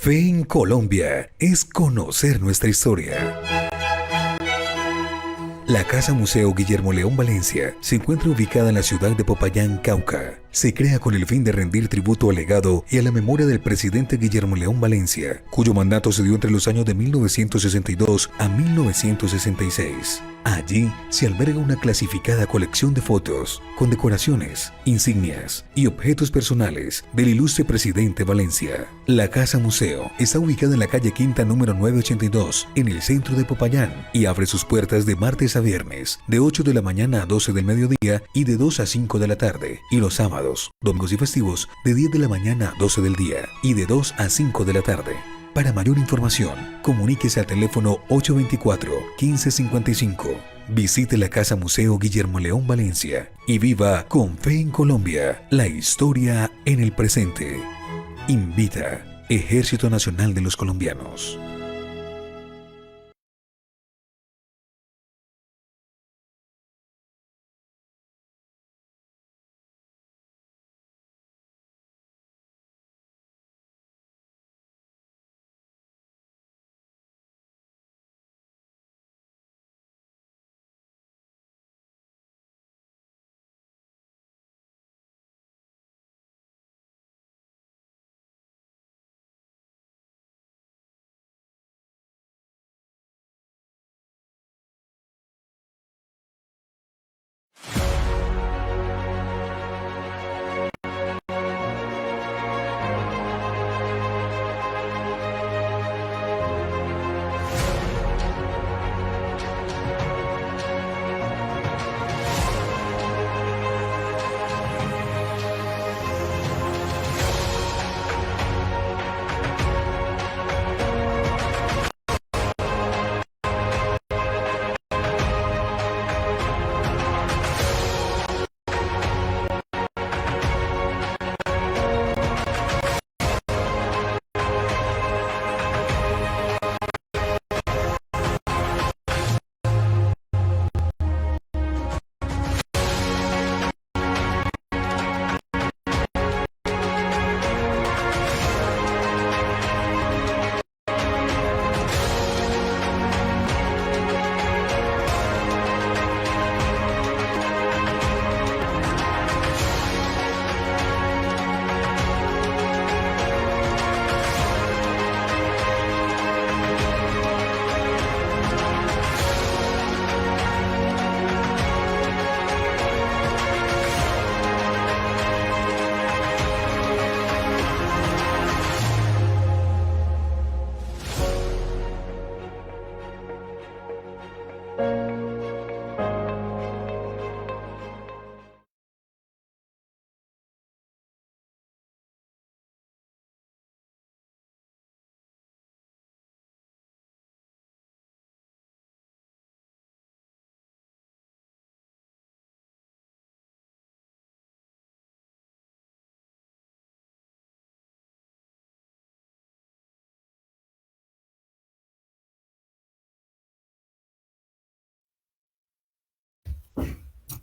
Fe en Colombia es conocer nuestra historia. La Casa Museo Guillermo León Valencia se encuentra ubicada en la ciudad de Popayán, Cauca. Se crea con el fin de rendir tributo al legado y a la memoria del presidente Guillermo León Valencia, cuyo mandato se dio entre los años de 1962 a 1966. Allí se alberga una clasificada colección de fotos, condecoraciones, insignias y objetos personales del ilustre presidente Valencia. La Casa Museo está ubicada en la calle Quinta número 982, en el centro de Popayán, y abre sus puertas de martes a viernes, de 8 de la mañana a 12 del mediodía y de 2 a 5 de la tarde, y los sábados, domingos y festivos, de 10 de la mañana a 12 del día y de 2 a 5 de la tarde. Para mayor información, comuníquese al teléfono 824-1555. Visite la Casa Museo Guillermo León Valencia y viva con fe en Colombia, la historia en el presente. Invita Ejército Nacional de los Colombianos.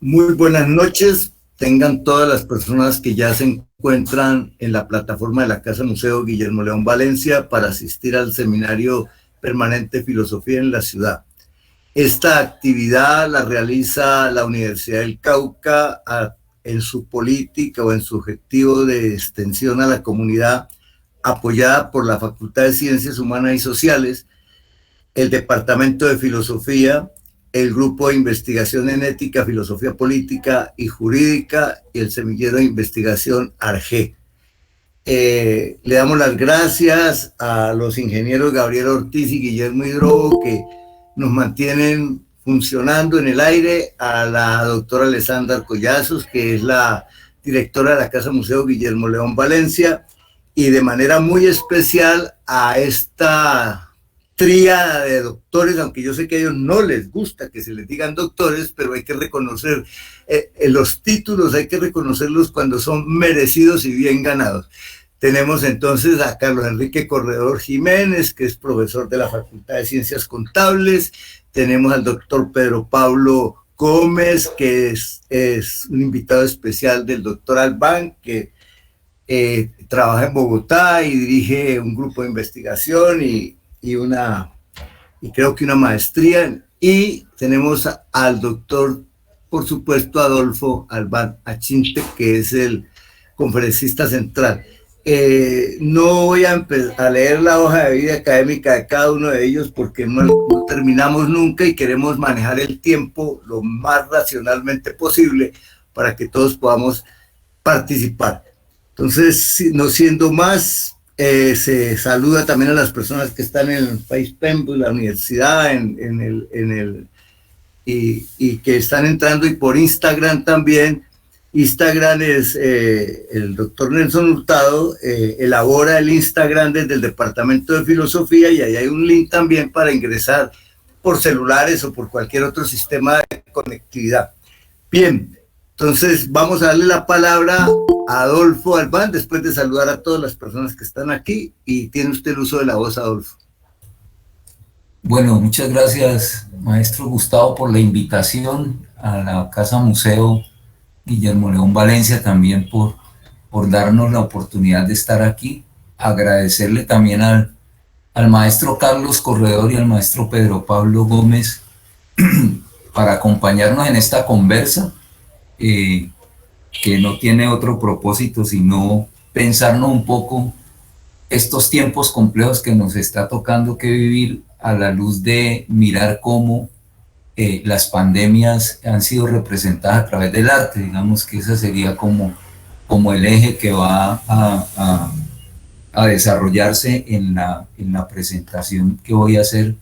Muy buenas noches, tengan todas las personas que ya se encuentran en la plataforma de la Casa Museo Guillermo León Valencia para asistir al seminario permanente Filosofía en la Ciudad. Esta actividad la realiza la Universidad del Cauca en su política o en su objetivo de extensión a la comunidad, apoyada por la Facultad de Ciencias Humanas y Sociales, el Departamento de Filosofía, el Grupo de Investigación en Ética, Filosofía Política y Jurídica y el Semillero de Investigación ARGE. Le damos las gracias a los ingenieros Gabriel Ortiz y Guillermo Hidrobo que nos mantienen funcionando en el aire, a la doctora Alessandra Collazos, que es la directora de la Casa Museo Guillermo León Valencia, y de manera muy especial a esta tríada de doctores, aunque yo sé que a ellos no les gusta que se les digan doctores, pero hay que reconocer los títulos, hay que reconocerlos cuando son merecidos y bien ganados. Tenemos entonces a Carlos Enrique Corredor Jiménez, que es profesor de la Facultad de Ciencias Contables. Tenemos al doctor Pedro Pablo Gómez, que es un invitado especial del doctor Albán, que trabaja en Bogotá y dirige un grupo de investigación y creo que una maestría. Y tenemos al doctor, por supuesto, Adolfo Albán Achinte, que es el conferencista central. No voy a leer la hoja de vida académica de cada uno de ellos porque no terminamos nunca y queremos manejar el tiempo lo más racionalmente posible para que todos podamos participar. Entonces, no siendo más, se saluda también a las personas que están en el FaceTime, la universidad, y que están entrando, y por Instagram también. Instagram es el doctor Nelson Hurtado, elabora el Instagram desde el Departamento de Filosofía, y ahí hay un link también para ingresar por celulares o por cualquier otro sistema de conectividad. Bien, entonces vamos a darle la palabra a Adolfo Albán, después de saludar a todas las personas que están aquí, y tiene usted el uso de la voz, Adolfo. Bueno, muchas gracias, maestro Gustavo, por la invitación a la Casa Museo Guillermo León Valencia, también por darnos la oportunidad de estar aquí. Agradecerle también al maestro Carlos Corredor y al maestro Pedro Pablo Gómez para acompañarnos en esta conversa, que no tiene otro propósito sino pensarnos un poco estos tiempos complejos que nos está tocando que vivir a la luz de mirar cómo las pandemias han sido representadas a través del arte. Digamos que ese sería como el eje que va a desarrollarse en la presentación que voy a hacer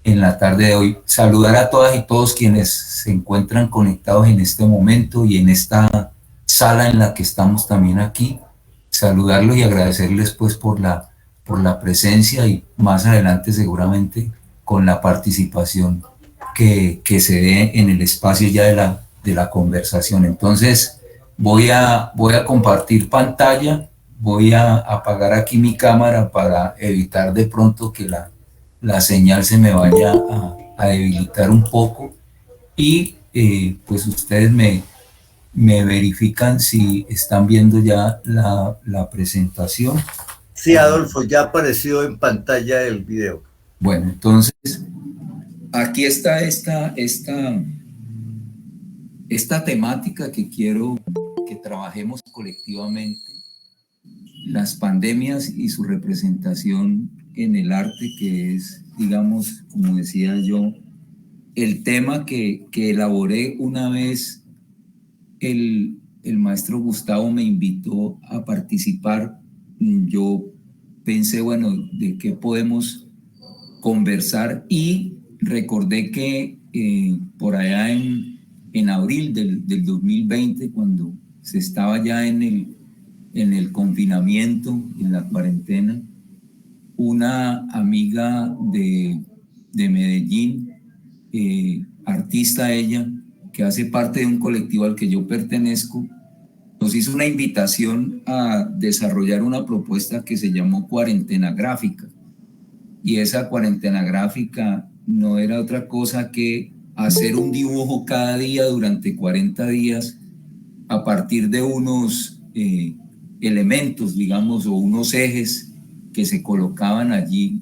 en la tarde de hoy. Saludar a todas y todos quienes se encuentran conectados en este momento y en esta sala en la que estamos también aquí. Saludarlos y agradecerles pues por la presencia, y más adelante seguramente con la participación que se dé en el espacio ya de la conversación. Entonces voy a compartir pantalla, voy a apagar aquí mi cámara para evitar de pronto que la señal se me vaya a debilitar un poco, y pues ustedes me verifican si están viendo ya la presentación. Sí, Adolfo, ya apareció en pantalla el video. Bueno, entonces aquí está esta temática que quiero que trabajemos colectivamente: las pandemias y su representación en el arte, que es, digamos, como decía yo, el tema que elaboré una vez el maestro Gustavo me invitó a participar. Yo pensé, bueno, ¿de qué podemos conversar? Y recordé que por allá en abril del 2020, cuando se estaba ya en el confinamiento, en la cuarentena, una amiga de Medellín, artista ella, que hace parte de un colectivo al que yo pertenezco, nos hizo una invitación a desarrollar una propuesta que se llamó Cuarentena Gráfica. Y esa cuarentena gráfica no era otra cosa que hacer un dibujo cada día durante 40 días a partir de unos elementos, digamos, o unos ejes que se colocaban allí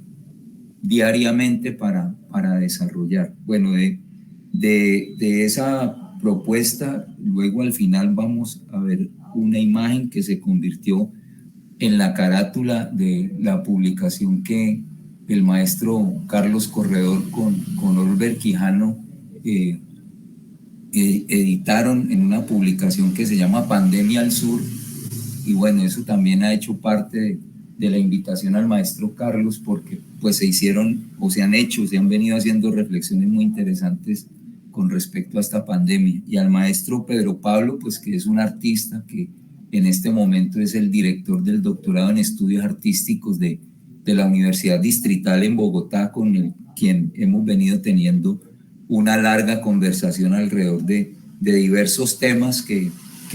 diariamente para desarrollar. Bueno, de esa propuesta, luego al final vamos a ver una imagen que se convirtió en la carátula de la publicación que el maestro Carlos Corredor con Oliver Quijano editaron en una publicación que se llama Pandemia al Sur. Y bueno, eso también ha hecho parte de la invitación al maestro Carlos, porque pues se han venido haciendo reflexiones muy interesantes con respecto a esta pandemia. Y al maestro Pedro Pablo, pues que es un artista que en este momento es el director del doctorado en estudios artísticos de la Universidad Distrital en Bogotá, con quien hemos venido teniendo una larga conversación alrededor de diversos temas que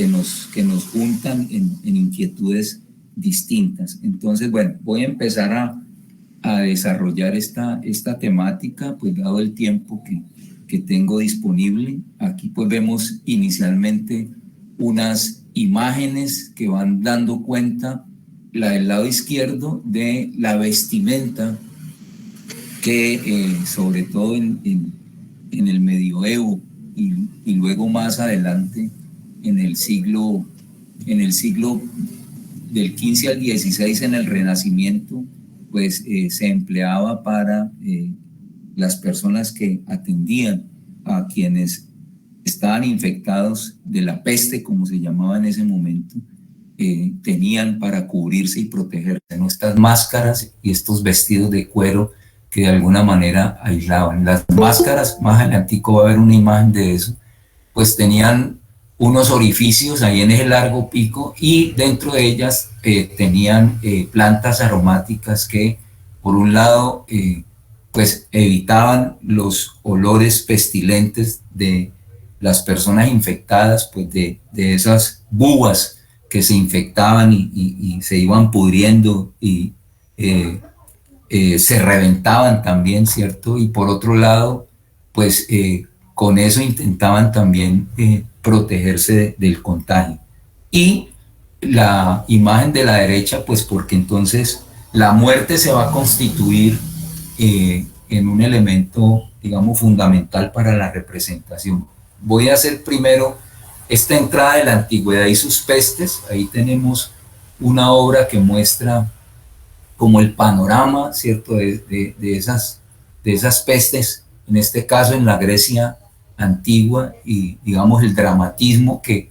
nos juntan en inquietudes distintas. Entonces, bueno, voy a empezar a desarrollar esta temática, pues dado el tiempo que tengo disponible. Aquí pues vemos inicialmente unas imágenes que van dando cuenta, la del lado izquierdo, de la vestimenta que sobre todo en el medioevo y luego más adelante en el siglo del 15 al 16 en el Renacimiento, pues se empleaba para las personas que atendían a quienes estaban infectados de la peste, como se llamaba en ese momento, tenían para cubrirse y protegerse, ¿no? Estas máscaras y estos vestidos de cuero que de alguna manera aislaban. Las máscaras, más adelantico va a haber una imagen de eso, pues tenían unos orificios ahí en ese largo pico y dentro de ellas tenían plantas aromáticas que por un lado pues evitaban los olores pestilentes de las personas infectadas, pues de esas bubas que se infectaban y se iban pudriendo y se reventaban también, ¿cierto? Y por otro lado, pues con eso intentaban también protegerse del contagio. Y la imagen de la derecha, pues porque entonces la muerte se va a constituir en un elemento, digamos, fundamental para la representación. Voy a hacer primero esta entrada de la antigüedad y sus pestes. Ahí tenemos una obra que muestra como el panorama, ¿cierto?, de esas pestes, en este caso en la Grecia antigua, y digamos el dramatismo que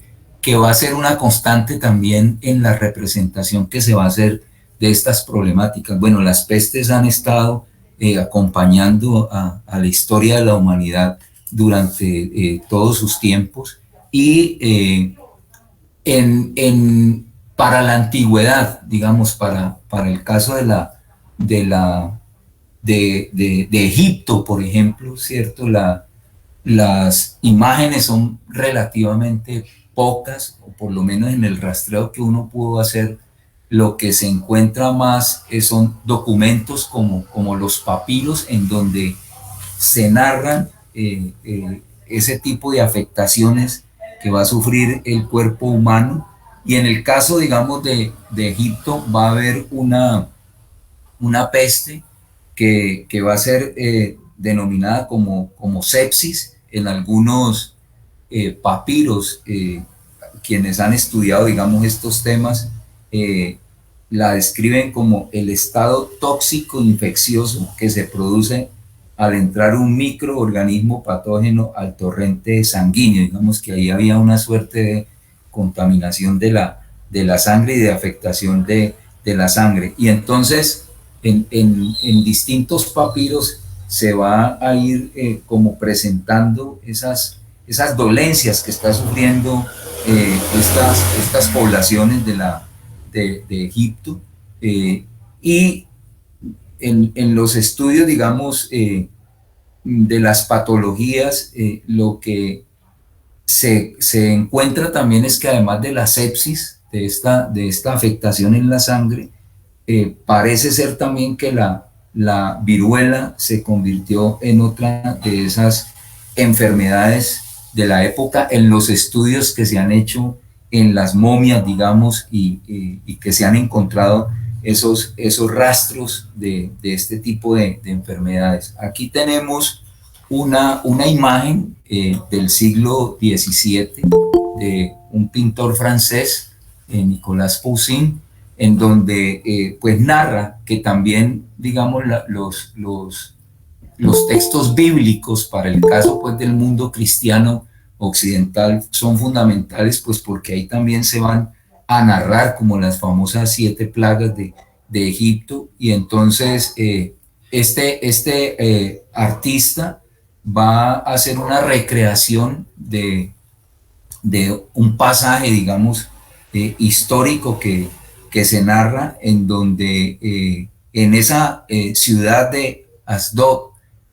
va a ser una constante también en la representación que se va a hacer de estas problemáticas. Bueno, las pestes han estado acompañando a la historia de la humanidad durante todos sus tiempos y para la antigüedad, digamos, para el caso de Egipto, por ejemplo, ¿cierto? Las imágenes son relativamente pocas, o por lo menos en el rastreo que uno pudo hacer, lo que se encuentra más son documentos como los papiros, en donde se narran ese tipo de afectaciones que va a sufrir el cuerpo humano. Y en el caso, digamos, de Egipto, va a haber una peste que va a ser denominada como sepsis. En algunos papiros, quienes han estudiado, digamos, estos temas, la describen como el estado tóxico infeccioso que se produce al entrar un microorganismo patógeno al torrente sanguíneo. Digamos que ahí había una suerte de contaminación de la sangre y de afectación de la sangre. Y entonces en distintos papiros se va a ir como presentando esas dolencias que está sufriendo estas poblaciones de Egipto, y en los estudios, digamos, de las patologías, lo que se encuentra también es que además de la sepsis, de esta afectación en la sangre, parece ser también que la viruela se convirtió en otra de esas enfermedades de la época en los estudios que se han hecho en las momias, digamos, y que se han encontrado esos rastros de este tipo de enfermedades. Aquí tenemos una imagen del siglo XVII de un pintor francés, Nicolas Poussin, en donde pues narra que también, digamos, los textos bíblicos para el caso pues del mundo cristiano occidental son fundamentales, pues porque ahí también se van a narrar como las famosas 7 plagas de Egipto. Y entonces este artista va a hacer una recreación de un pasaje, digamos, histórico que se narra, en donde en esa ciudad de Asdod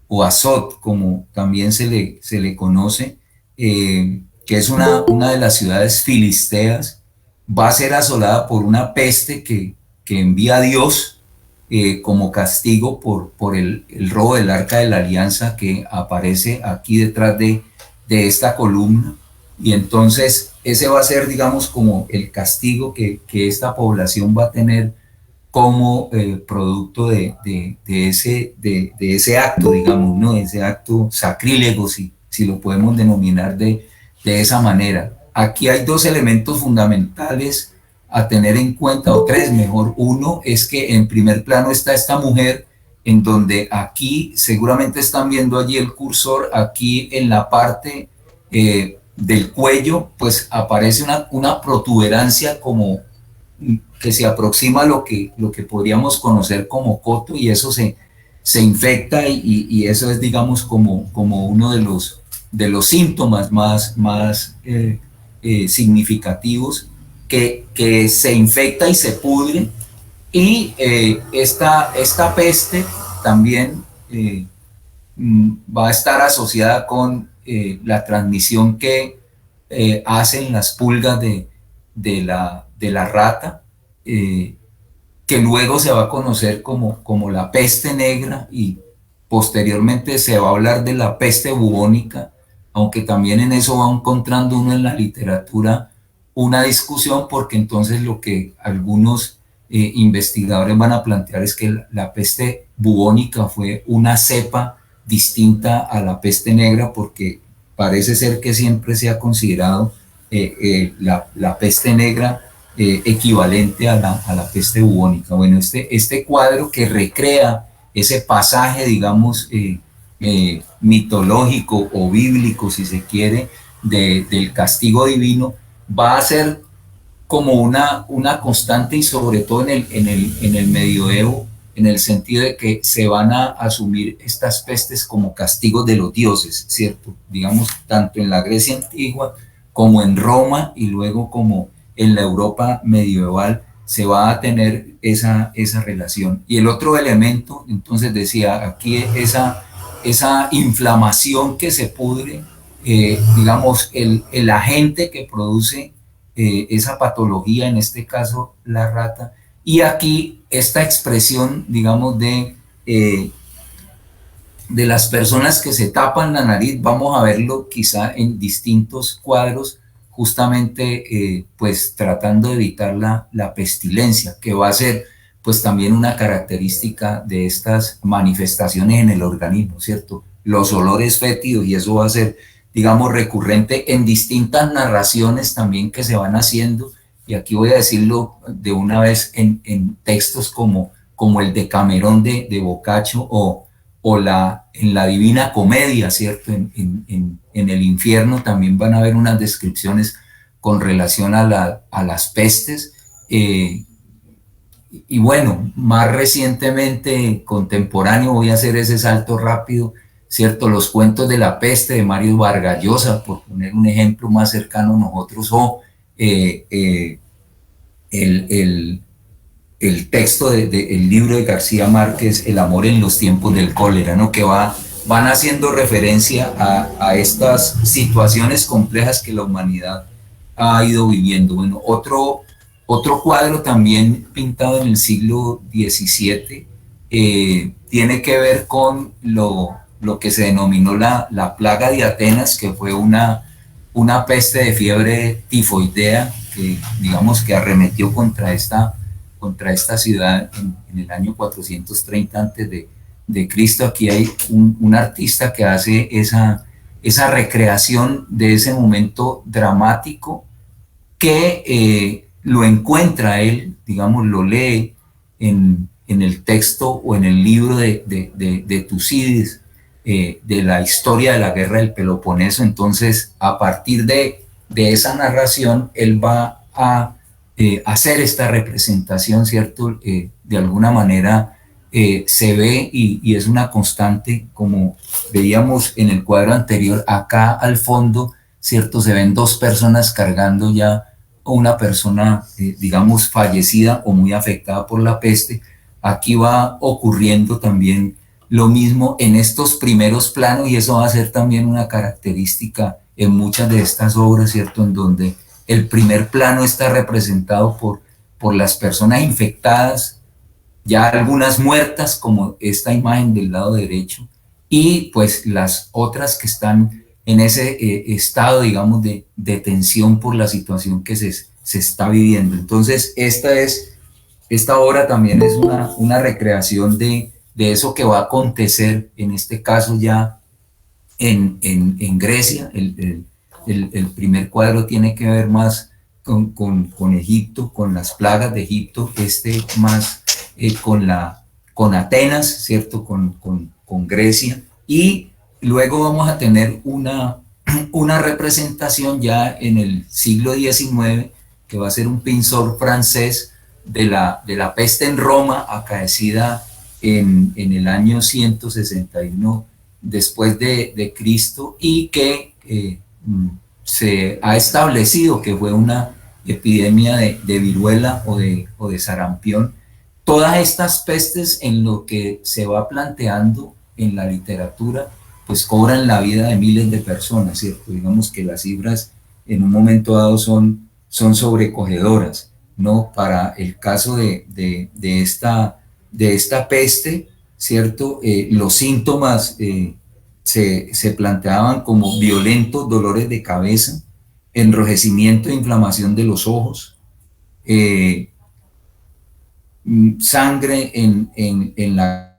o Asod, como también se le conoce, que es una de las ciudades filisteas, va a ser asolada por una peste que envía a Dios como castigo por el robo del Arca de la Alianza, que aparece aquí detrás de esta columna. Y entonces ese va a ser, digamos, como el castigo que esta población va a tener como producto de ese acto, digamos, ¿no? Ese acto sacrílego, si lo podemos denominar de esa manera. Aquí hay dos elementos fundamentales a tener en cuenta, o tres mejor. Uno es que en primer plano está esta mujer, en donde aquí seguramente están viendo allí el cursor, aquí en la parte del cuello, pues aparece una protuberancia como que se aproxima a lo que podríamos conocer como coto, y eso se infecta, y eso es, digamos, como uno de los síntomas más significativos, que se infecta y se pudre. Y esta peste también va a estar asociada con la transmisión que hacen las pulgas de la rata, que luego se va a conocer como la peste negra, y posteriormente se va a hablar de la peste bubónica, aunque también en eso va encontrando uno en la literatura una discusión, porque entonces lo que algunos investigadores van a plantear es que la peste bubónica fue una cepa distinta a la peste negra, porque parece ser que siempre se ha considerado la peste negra equivalente a la peste bubónica. Bueno, este cuadro que recrea ese pasaje, digamos, mitológico o bíblico, si se quiere, del castigo divino, va a ser como una constante, y sobre todo en el medioevo, en el sentido de que se van a asumir estas pestes como castigos de los dioses, ¿cierto? Digamos, tanto en la Grecia antigua como en Roma, y luego como en la Europa medieval, se va a tener esa relación. Y el otro elemento, entonces decía, aquí esa inflamación que se pudre, digamos, el agente que produce esa patología, en este caso la rata, y aquí esta expresión, digamos, de las personas que se tapan la nariz. Vamos a verlo quizá en distintos cuadros, justamente pues tratando de evitar la pestilencia, que va a ser pues también una característica de estas manifestaciones en el organismo, ¿cierto? Los olores fétidos, y eso va a ser, digamos, recurrente en distintas narraciones también que se van haciendo, y aquí voy a decirlo de una vez en textos como el Decamerón de Boccaccio, o en la Divina Comedia, ¿cierto? En el infierno también van a haber unas descripciones con relación a las pestes. Y bueno, más recientemente, contemporáneo, voy a hacer ese salto rápido, ¿cierto? Los cuentos de la peste de Mario Vargas Llosa, por poner un ejemplo más cercano a nosotros, o el texto del libro de García Márquez, El amor en los tiempos del cólera, ¿no? Que van haciendo referencia a estas situaciones complejas que la humanidad ha ido viviendo. Bueno, otro cuadro también pintado en el siglo XVII tiene que ver con lo que se denominó la plaga de Atenas, que fue una peste de fiebre tifoidea que, digamos, que arremetió contra esta ciudad en el año 430 antes de Cristo. Aquí hay un artista que hace esa recreación de ese momento dramático, que lo encuentra él, digamos, lo lee en el texto o en el libro de Tucídides, de la historia de la guerra del Peloponeso. Entonces, a partir de esa narración, él va a hacer esta representación, ¿cierto? De alguna manera se ve, y es una constante, como veíamos en el cuadro anterior, acá al fondo, ¿cierto? Se ven dos personas cargando ya a una persona, digamos, fallecida o muy afectada por la peste. Aquí va ocurriendo también lo mismo en estos primeros planos, y eso va a ser también una característica en muchas de estas obras, ¿cierto? En donde el primer plano está representado por las personas infectadas, ya algunas muertas, como esta imagen del lado derecho, y pues las otras que están en ese estado, digamos, de tensión por la situación que se está viviendo. Entonces, esta obra también es una recreación de eso que va a acontecer, en este caso ya en Grecia. El primer cuadro tiene que ver más con Egipto, con las plagas de Egipto, más con Atenas, ¿cierto? Con Grecia. Y luego vamos a tener una representación ya en el siglo XIX, que va a ser un pintor francés de la peste en Roma, acaecida en el año 161 después de Cristo, y que se ha establecido que fue una epidemia de viruela o de sarampión. Todas estas pestes, en lo que se va planteando en la literatura, pues cobran la vida de miles de personas, ¿cierto? Digamos que las cifras en un momento dado son sobrecogedoras, ¿no? Para el caso de esta peste, ¿cierto? Los síntomas se planteaban como violentos dolores de cabeza, enrojecimiento e inflamación de los ojos, sangre en la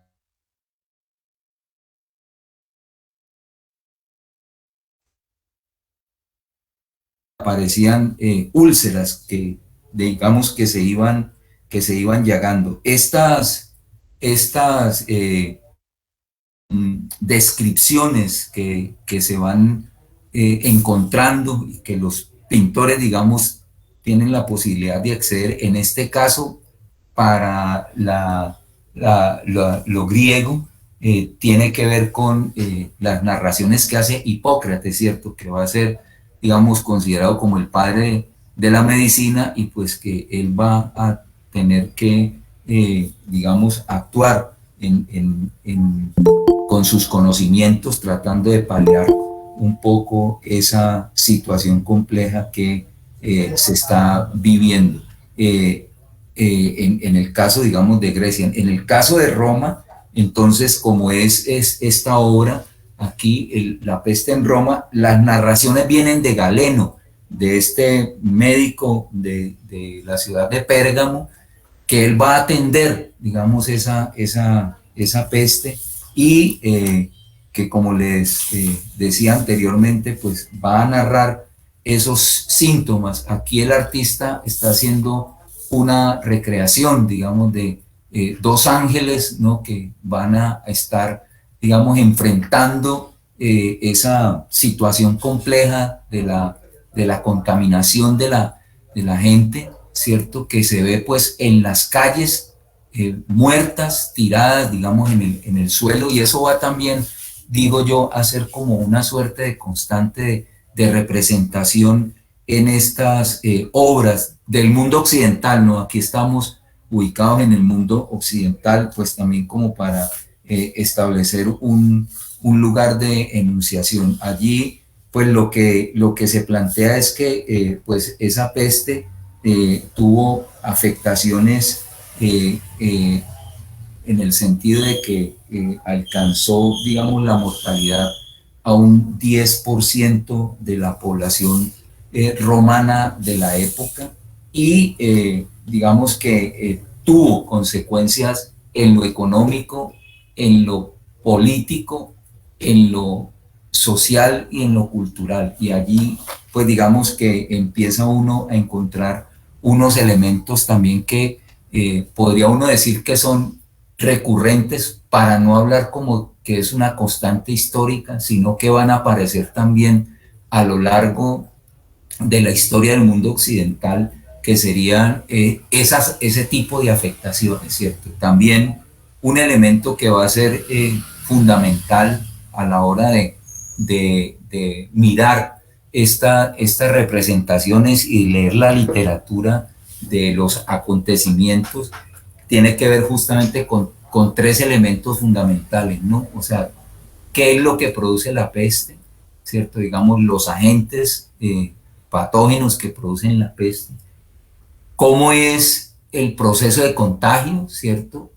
aparecían úlceras que digamos que se iban llagando. Estas descripciones que se van encontrando y que los pintores, digamos, tienen la posibilidad de acceder, en este caso para lo griego, tiene que ver con las narraciones que hace Hipócrates, ¿cierto? Que va a ser, digamos, considerado como el padre de la medicina, y pues que él va a tener que, digamos, actuar con sus conocimientos, tratando de paliar un poco esa situación compleja que se está viviendo. En el caso, digamos, de Grecia. En el caso de Roma, entonces, como es esta obra, aquí, la peste en Roma, las narraciones vienen de Galeno, de este médico de la ciudad de Pérgamo, que él va a atender, digamos, esa peste, y que, como les decía anteriormente, pues va a narrar esos síntomas. Aquí el artista está haciendo una recreación, digamos, de dos ángeles, ¿no? Que van a estar, digamos, enfrentando esa situación compleja de la contaminación de la gente, ¿cierto? Que se ve pues en las calles, muertas, tiradas, digamos, en el suelo, y eso va también, digo yo, a ser como una suerte de constante de representación en estas obras del mundo occidental, ¿no? Aquí estamos ubicados en el mundo occidental, pues también como para establecer un lugar de enunciación. Allí, pues lo que se plantea es que pues esa peste tuvo afectaciones en el sentido de que alcanzó, digamos, la mortalidad a un 10% de la población romana de la época, y digamos que tuvo consecuencias en lo económico, en lo político, en lo social y en lo cultural. Y allí, pues digamos que empieza uno a encontrar unos elementos también que podría uno decir que son recurrentes, para no hablar como que es una constante histórica, sino que van a aparecer también a lo largo de la historia del mundo occidental, que serían ese tipo de afectaciones, ¿cierto? También un elemento que va a ser fundamental a la hora de mirar estas representaciones y leer la literatura de los acontecimientos, tiene que ver justamente con tres elementos fundamentales, ¿no? O sea, ¿qué es lo que produce la peste? ¿Cierto? Digamos, los agentes patógenos que producen la peste. ¿Cómo es el proceso de contagio? ¿Cierto?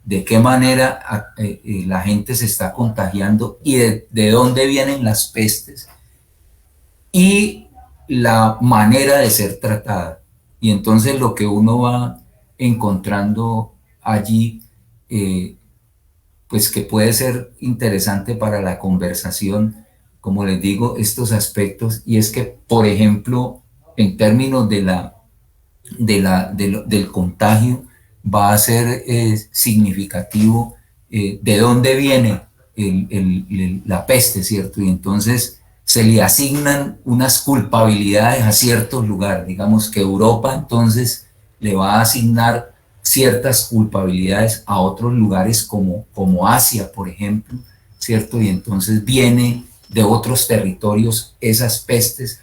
de qué manera la gente se está contagiando y de dónde vienen las pestes y la manera de ser tratada. Y entonces lo que uno va encontrando allí, pues que puede ser interesante para la conversación, como les digo, estos aspectos, y es que, por ejemplo, en términos del contagio, va a ser significativo de dónde viene la peste, ¿cierto? Y entonces se le asignan unas culpabilidades a ciertos lugares. Digamos que Europa entonces le va a asignar ciertas culpabilidades a otros lugares como Asia, por ejemplo, ¿cierto? Y entonces viene de otros territorios esas pestes,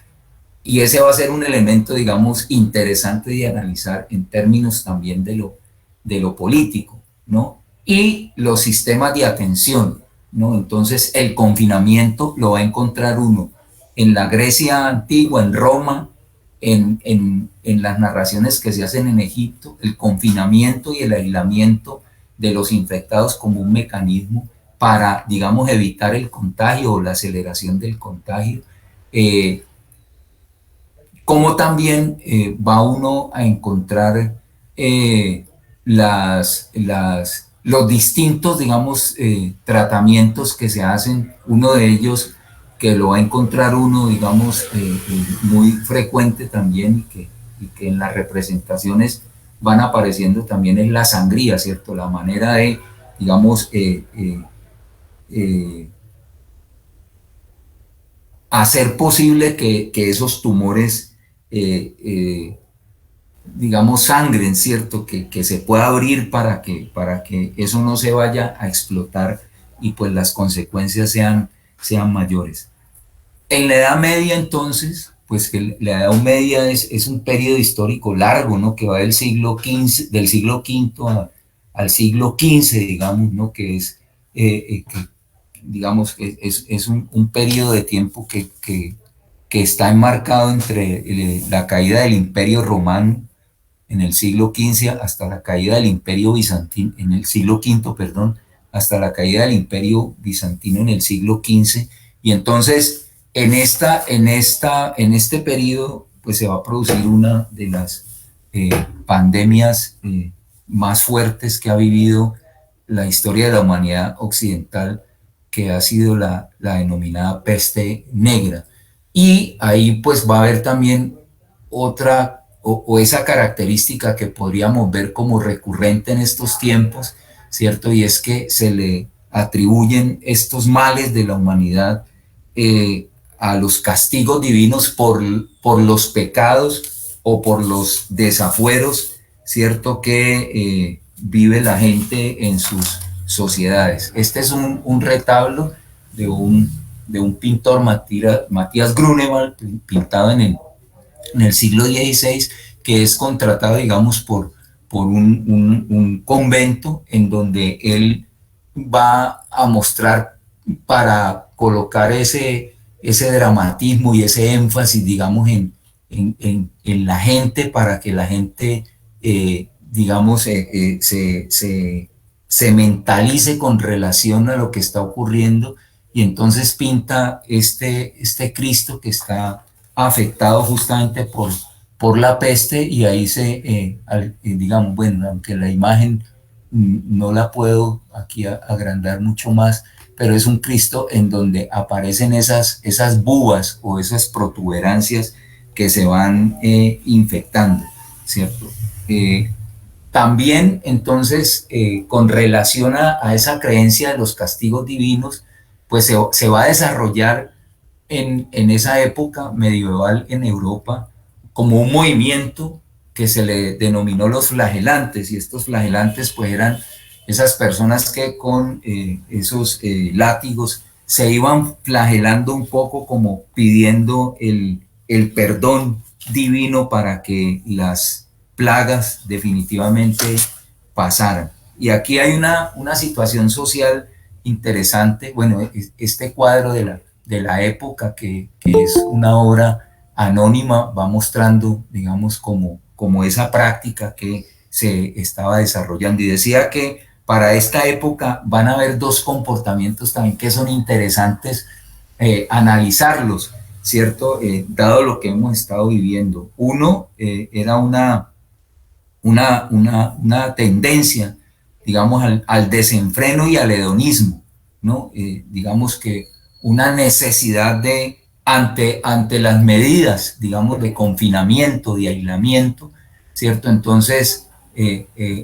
y ese va a ser un elemento, digamos, interesante de analizar en términos también de lo político, ¿no? Y los sistemas de atención, ¿no? Entonces, el confinamiento lo va a encontrar uno en la Grecia antigua, en Roma, en las narraciones que se hacen en Egipto, el confinamiento y el aislamiento de los infectados como un mecanismo para, digamos, evitar el contagio o la aceleración del contagio. Como también va uno a encontrar los distintos, digamos, tratamientos que se hacen. Uno de ellos que lo va a encontrar uno, digamos, muy frecuente también y que en las representaciones van apareciendo también es la sangría, ¿cierto? La manera de, digamos, hacer posible que esos tumores digamos, sangren, ¿cierto? Que se pueda abrir para que eso no se vaya a explotar y pues las consecuencias sean mayores. En la Edad Media, entonces, pues que la Edad Media es un periodo histórico largo, ¿no? Que va del siglo V al siglo XV, digamos, ¿no? Que es, digamos, es un periodo de tiempo que está enmarcado entre la caída del Imperio Romano en el siglo XV hasta la caída del Imperio Bizantino, en el siglo V, perdón, hasta la caída del Imperio Bizantino en el siglo XV. Y entonces, en este periodo, pues se va a producir una de las pandemias más fuertes que ha vivido la historia de la humanidad occidental, que ha sido la denominada peste negra. Y ahí pues va a haber también otra o esa característica que podríamos ver como recurrente en estos tiempos, ¿cierto? Y es que se le atribuyen estos males de la humanidad a los castigos divinos por los pecados o por los desafueros, ¿cierto? Que vive la gente en sus sociedades. Este es un retablo de un pintor, Matías Grunewald, pintado en el siglo XVI, que es contratado, digamos, por un convento en donde él va a mostrar para colocar ese dramatismo y ese énfasis, digamos, en la gente, para que la gente, digamos, se mentalice con relación a lo que está ocurriendo. Y entonces pinta este Cristo que está afectado justamente por la peste, y ahí digamos, bueno, aunque la imagen no la puedo aquí agrandar mucho más, pero es un Cristo en donde aparecen esas bubas o esas protuberancias que se van infectando, ¿cierto? También, entonces, con relación a esa creencia de los castigos divinos, pues se va a desarrollar en esa época medieval en Europa como un movimiento que se le denominó los flagelantes, y estos flagelantes pues eran esas personas que con esos látigos se iban flagelando un poco, como pidiendo el perdón divino para que las plagas definitivamente pasaran. Y aquí hay una situación social interesante. Bueno, este cuadro de la época, que es una obra anónima, va mostrando, digamos, como esa práctica que se estaba desarrollando. Y decía que para esta época van a haber dos comportamientos también que son interesantes analizarlos, ¿cierto? Dado lo que hemos estado viviendo. Uno era una tendencia, digamos, al desenfreno y al hedonismo, ¿no? Digamos que una necesidad de, ante las medidas, digamos, de confinamiento, de aislamiento, ¿cierto? Entonces,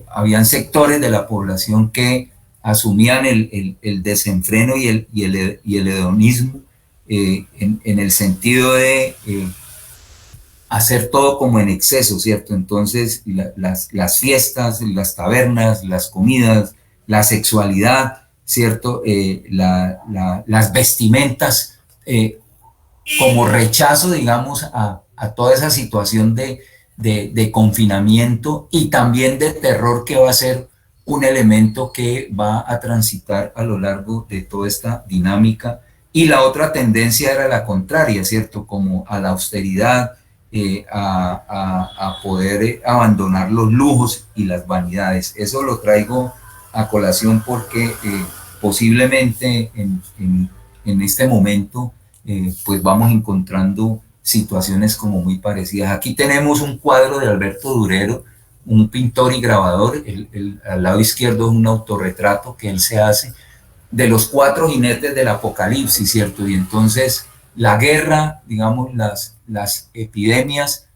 habían sectores de la población que asumían el desenfreno y el hedonismo en el sentido de hacer todo como en exceso, ¿cierto? Entonces, las fiestas, las tabernas, las comidas, la sexualidad, ¿cierto? Las vestimentas, como rechazo, digamos, a toda esa situación de confinamiento y también de terror, que va a ser un elemento que va a transitar a lo largo de toda esta dinámica. Y la otra tendencia era la contraria, ¿cierto? Como a la austeridad, a poder abandonar los lujos y las vanidades. Eso lo traigo a colación porque posiblemente en este momento pues vamos encontrando situaciones como muy parecidas. Aquí tenemos un cuadro de Alberto Durero, un pintor y grabador. Al lado izquierdo es un autorretrato que él se hace de los 4 jinetes del Apocalipsis, ¿cierto? Y entonces la guerra, digamos, las epidemias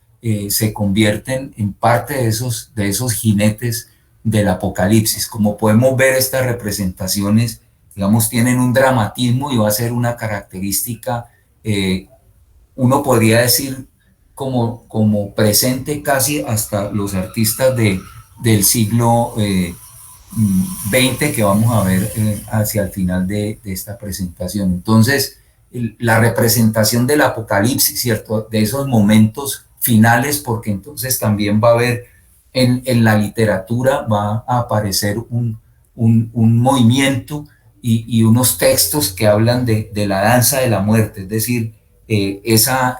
se convierten en parte de esos jinetes del Apocalipsis. Como podemos ver, estas representaciones, digamos, tienen un dramatismo y va a ser una característica, uno podría decir, como presente casi hasta los artistas del siglo XX, que vamos a ver hacia el final de esta presentación. Entonces, la representación del Apocalipsis, ¿cierto? De esos momentos finales, porque entonces también va a haber en la literatura, va a aparecer un movimiento y unos textos que hablan de la danza de la muerte, es decir, esa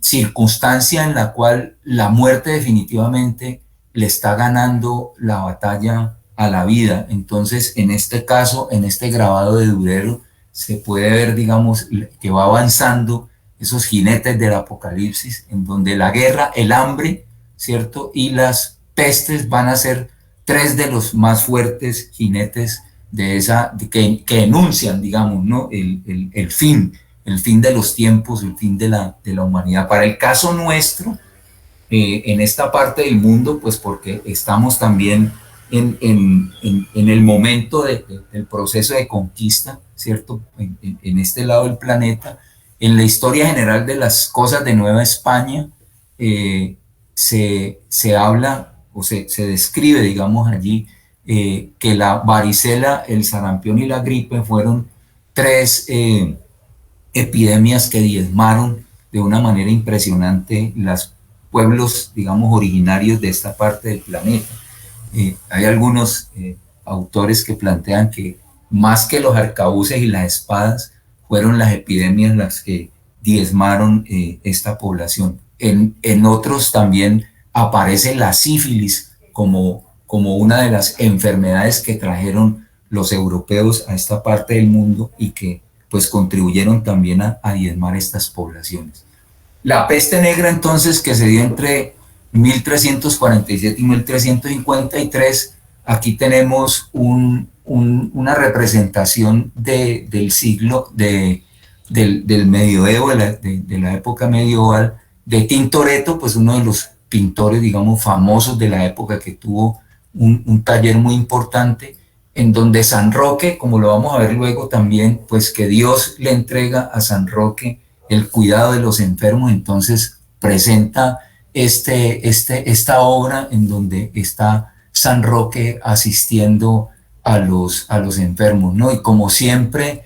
circunstancia en la cual la muerte definitivamente le está ganando la batalla a la vida. Entonces, en este caso, en este grabado de Durero, se puede ver, digamos, que va avanzando esos jinetes del Apocalipsis, en donde la guerra, el hambre, ¿cierto? Y las pestes van a ser 3 de los más fuertes jinetes que enuncian, digamos, ¿no? El fin de los tiempos, el fin de la humanidad. Para el caso nuestro, en esta parte del mundo, pues porque estamos también en el momento del proceso de conquista, ¿cierto? En este lado del planeta, en la historia general de las cosas de Nueva España, se habla o se describe, digamos, allí, que la varicela, el sarampión y la gripe fueron 3 epidemias que diezmaron de una manera impresionante los pueblos, digamos, originarios de esta parte del planeta. Hay algunos autores que plantean que más que los arcabuces y las espadas, fueron las epidemias las que diezmaron esta población. En otros también aparece la sífilis como una de las enfermedades que trajeron los europeos a esta parte del mundo y que pues contribuyeron también a diezmar estas poblaciones. La peste negra, entonces, que se dio entre 1347 y 1353, aquí tenemos una representación del siglo, del medioevo, de la época medieval, de Tintoretto, pues uno de los pintores, digamos, famosos de la época, que tuvo un taller muy importante, en donde San Roque, como lo vamos a ver luego también, pues que Dios le entrega a San Roque el cuidado de los enfermos. Entonces presenta esta obra en donde está San Roque asistiendo a los enfermos, ¿no? Y como siempre,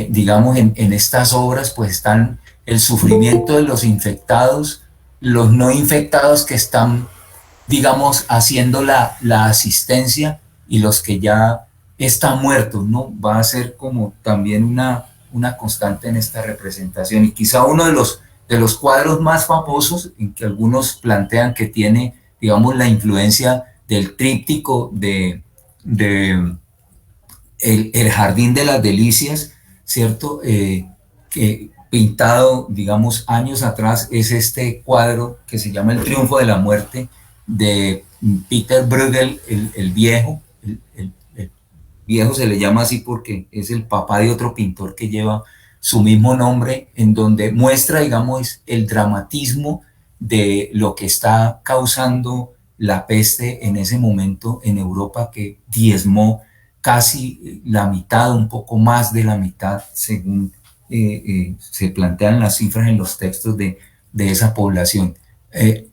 digamos, en estas obras pues están el sufrimiento de los infectados, los no infectados que están, digamos, haciendo la asistencia, y los que ya están muertos, ¿no? Va a ser como también una constante en esta representación. Y quizá uno de los cuadros más famosos, en que algunos plantean que tiene, digamos, la influencia del tríptico de de el Jardín de las Delicias, ¿cierto? Que pintado, digamos, años atrás, es este cuadro que se llama El Triunfo de la Muerte, de Peter Bruegel, el viejo. El viejo se le llama así porque es el papá de otro pintor que lleva su mismo nombre, en donde muestra, digamos, el dramatismo de lo que está causando la peste en ese momento en Europa, que diezmó casi la mitad, un poco más de la mitad, según se plantean las cifras en los textos de esa población.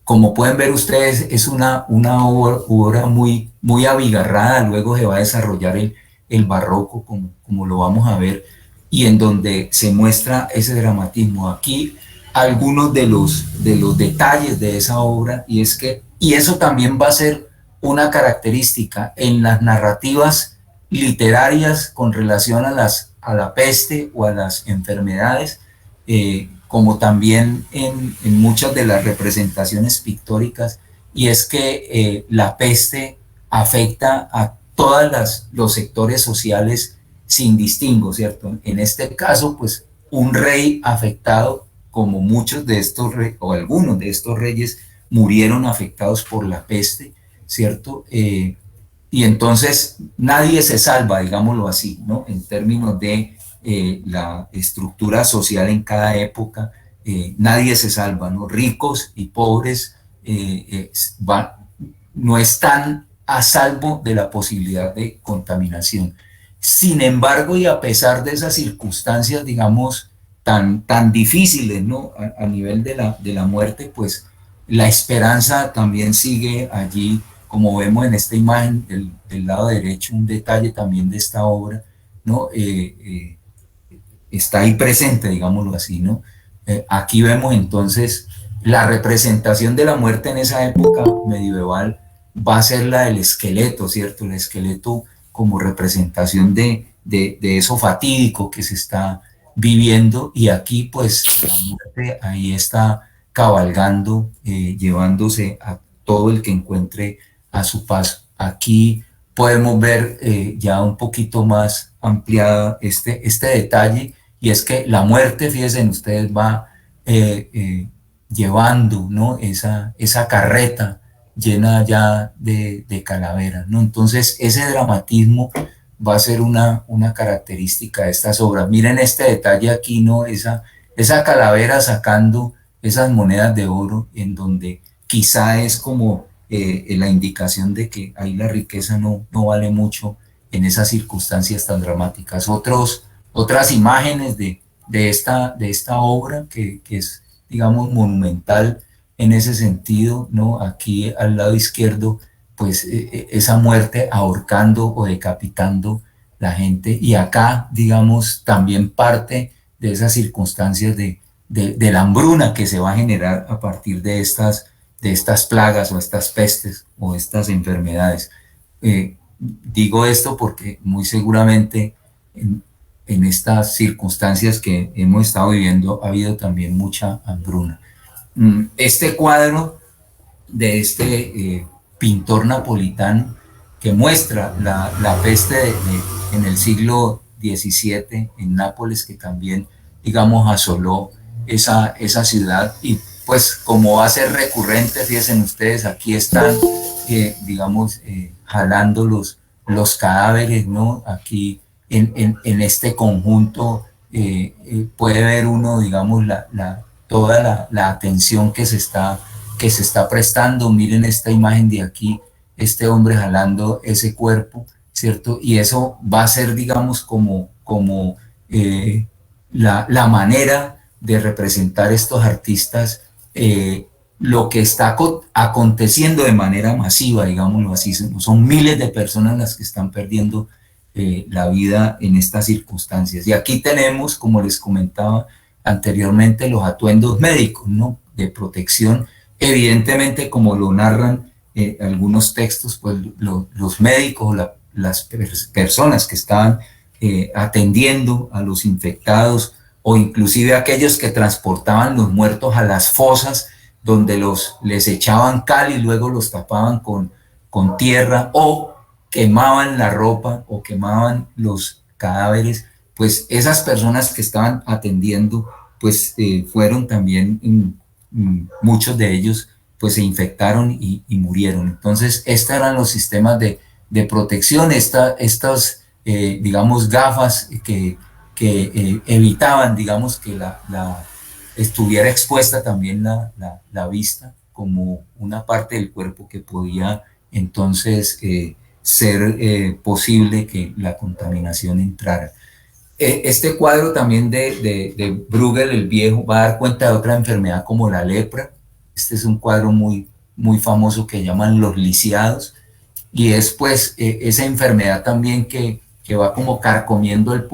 Como pueden ver ustedes, es una obra muy, muy abigarrada. Luego se va a desarrollar el barroco, como lo vamos a ver, y en donde se muestra ese dramatismo. Aquí algunos de los detalles de esa obra, y eso también va a ser una característica en las narrativas literarias con relación a la peste o a las enfermedades, como también en muchas de las representaciones pictóricas, y es que la peste afecta a todos los sectores sociales sin distingo, ¿cierto? En este caso, pues un rey afectado, como muchos de estos reyes, o algunos de estos reyes, murieron afectados por la peste, ¿cierto? Y entonces nadie se salva, digámoslo así, ¿no? En términos de la estructura social en cada época, nadie se salva, ¿no? Ricos y pobres no están a salvo de la posibilidad de contaminación. Sin embargo, y a pesar de esas circunstancias, digamos, tan difíciles, ¿no? A nivel de la muerte, pues la esperanza también sigue allí, como vemos en esta imagen del lado derecho, un detalle también de esta obra, ¿no? Está ahí presente, digámoslo así, ¿no? Aquí vemos entonces la representación de la muerte en esa época medieval va a ser la del esqueleto, ¿cierto? El esqueleto como representación de eso fatídico que se está viviendo, y aquí pues la muerte ahí está cabalgando, llevándose a todo el que encuentre a su paso. Aquí podemos ver ya un poquito más ampliada este detalle, y es que la muerte, fíjense ustedes, va llevando, ¿no? esa carreta llena ya de calaveras, ¿no? Entonces ese dramatismo va a ser una característica de estas obras. Miren este detalle aquí, ¿no? Esa calavera sacando esas monedas de oro, en donde quizá es como la indicación de que ahí la riqueza no vale mucho en esas circunstancias tan dramáticas. Otras imágenes de esta obra que es, digamos, monumental en ese sentido, ¿no? Aquí al lado izquierdo, pues esa muerte ahorcando o decapitando la gente, y acá, digamos, también parte de esas circunstancias de la hambruna que se va a generar a partir de estas plagas o estas pestes o estas enfermedades. Digo esto porque muy seguramente en estas circunstancias que hemos estado viviendo ha habido también mucha hambruna. Este cuadro de este pintor napolitano que muestra la peste en el siglo XVII en Nápoles, que también, digamos, asoló esa ciudad, y pues como va a ser recurrente, fíjense ustedes, aquí están, digamos, jalando los cadáveres, ¿no? Aquí en este conjunto puede ver uno, digamos, toda la atención que se está prestando. Miren esta imagen de aquí, este hombre jalando ese cuerpo, ¿cierto? Y eso va a ser, digamos, como la manera de representar estos artistas lo que está aconteciendo de manera masiva, digámoslo así. Son miles de personas las que están perdiendo la vida en estas circunstancias. Y aquí tenemos, como les comentaba anteriormente, los atuendos médicos, ¿no? De protección. Evidentemente, como lo narran algunos textos, pues los médicos, las personas que estaban atendiendo a los infectados, o inclusive aquellos que transportaban los muertos a las fosas, donde les echaban cal y luego los tapaban con tierra, o quemaban la ropa o quemaban los cadáveres, pues esas personas que estaban atendiendo, pues fueron también, muchos de ellos, pues se infectaron y murieron. Entonces, estos eran los sistemas de protección, estas, digamos, gafas que evitaban, digamos, que estuviera expuesta también la vista como una parte del cuerpo que podía entonces ser posible que la contaminación entrara. Este cuadro también de Bruegel el Viejo va a dar cuenta de otra enfermedad como la lepra. Este es un cuadro muy, muy famoso que llaman los lisiados, y es pues esa enfermedad también que va como carcomiendo al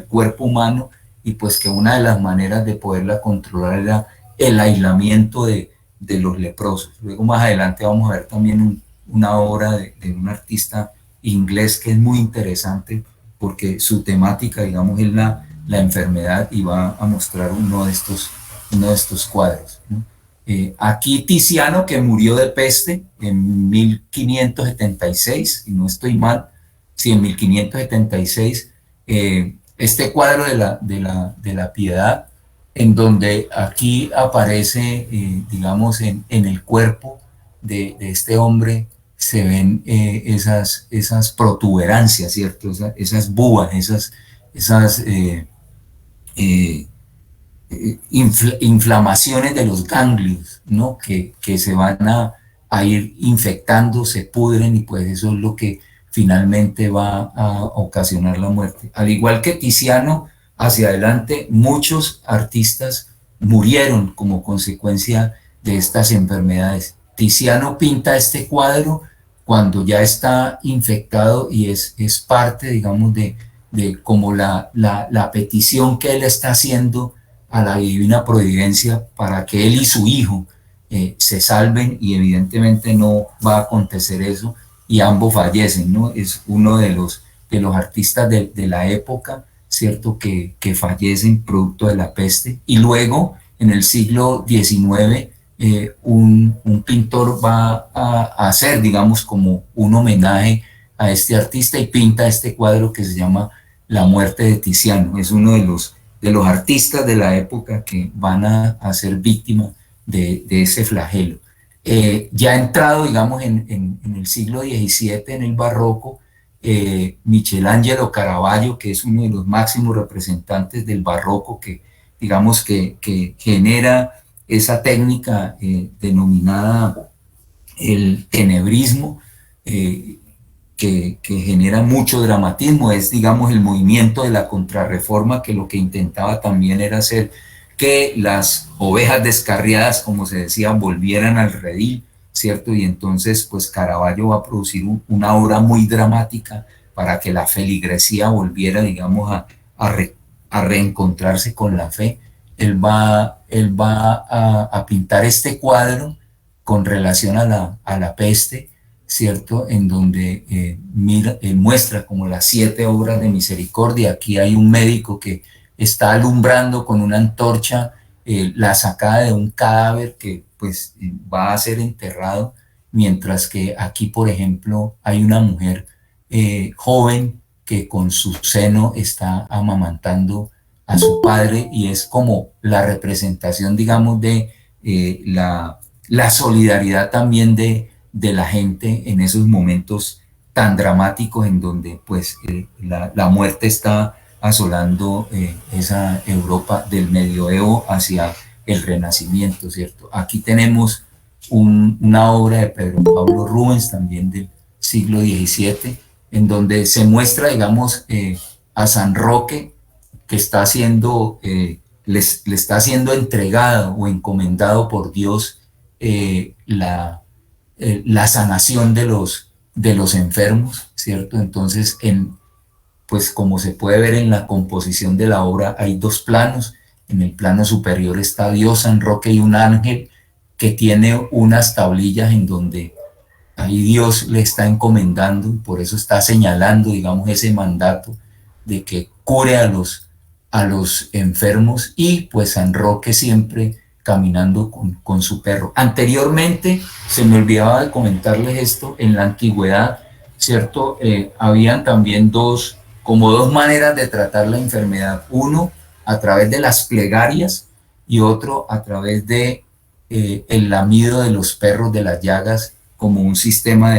cuerpo humano, y pues que una de las maneras de poderla controlar era el aislamiento de los leprosos. Luego más adelante vamos a ver también una obra de un artista inglés que es muy interesante porque su temática, digamos, es la enfermedad, y va a mostrar uno de estos cuadros, ¿no? Aquí Tiziano, que murió de peste en 1576, si no estoy mal, sí, en 1576, este cuadro de la Piedad, en donde aquí aparece, digamos, en el cuerpo de este hombre, se ven esas protuberancias, ¿cierto? Esas búas, esas inflamaciones de los ganglios, ¿no? Que se van a ir infectando, se pudren, y pues eso es lo que finalmente va a ocasionar la muerte. Al igual que Tiziano, hacia adelante muchos artistas murieron como consecuencia de estas enfermedades. Tiziano pinta este cuadro cuando ya está infectado, y es parte, digamos, de como la petición que él está haciendo a la divina providencia para que él y su hijo se salven, y evidentemente no va a acontecer eso, y ambos fallecen, ¿no? Es uno de los artistas de la época, ¿cierto?, que fallecen producto de la peste. Y luego, en el siglo XIX, un pintor va a hacer, digamos, como un homenaje a este artista, y pinta este cuadro que se llama La muerte de Tiziano. Es uno de los artistas de la época que van a ser víctimas de ese flagelo. Ya entrado, digamos, en el siglo XVII, en el barroco, Michelangelo Caravaggio, que es uno de los máximos representantes del barroco, que digamos que genera esa técnica denominada el tenebrismo, que genera mucho dramatismo. Es, digamos, el movimiento de la Contrarreforma, que lo que intentaba también era hacer que las ovejas descarriadas, como se decía, volvieran al redil, ¿cierto? Y entonces, pues Caravaggio va a producir una obra muy dramática para que la feligresía volviera, digamos, a reencontrarse con la fe. Él va a pintar este cuadro con relación a la peste, ¿cierto? En donde muestra como las 7 obras de misericordia. Aquí hay un médico que está alumbrando con una antorcha la sacada de un cadáver que pues va a ser enterrado, mientras que aquí, por ejemplo, hay una mujer joven que con su seno está amamantando a su padre, y es como la representación, digamos, de la solidaridad también de la gente en esos momentos tan dramáticos en donde pues la muerte está asolando esa Europa del medioevo hacia el Renacimiento, ¿cierto? Aquí tenemos una obra de Pedro Pablo Rubens, también del siglo XVII, en donde se muestra, digamos, a San Roque, que está siendo, le está siendo entregado o encomendado por Dios la sanación de los enfermos, ¿cierto? Entonces, pues como se puede ver en la composición de la obra, hay 2 planos. En el plano superior está Dios, San Roque y un ángel que tiene unas tablillas en donde ahí Dios le está encomendando, y por eso está señalando, digamos, ese mandato de que cure a los enfermos, y pues San Roque siempre caminando con su perro. Anteriormente, se me olvidaba de comentarles esto, en la antigüedad ¿cierto? Habían también como dos maneras de tratar la enfermedad. Uno, a través de las plegarias, y otro a través de el lamido de los perros de las llagas como un sistema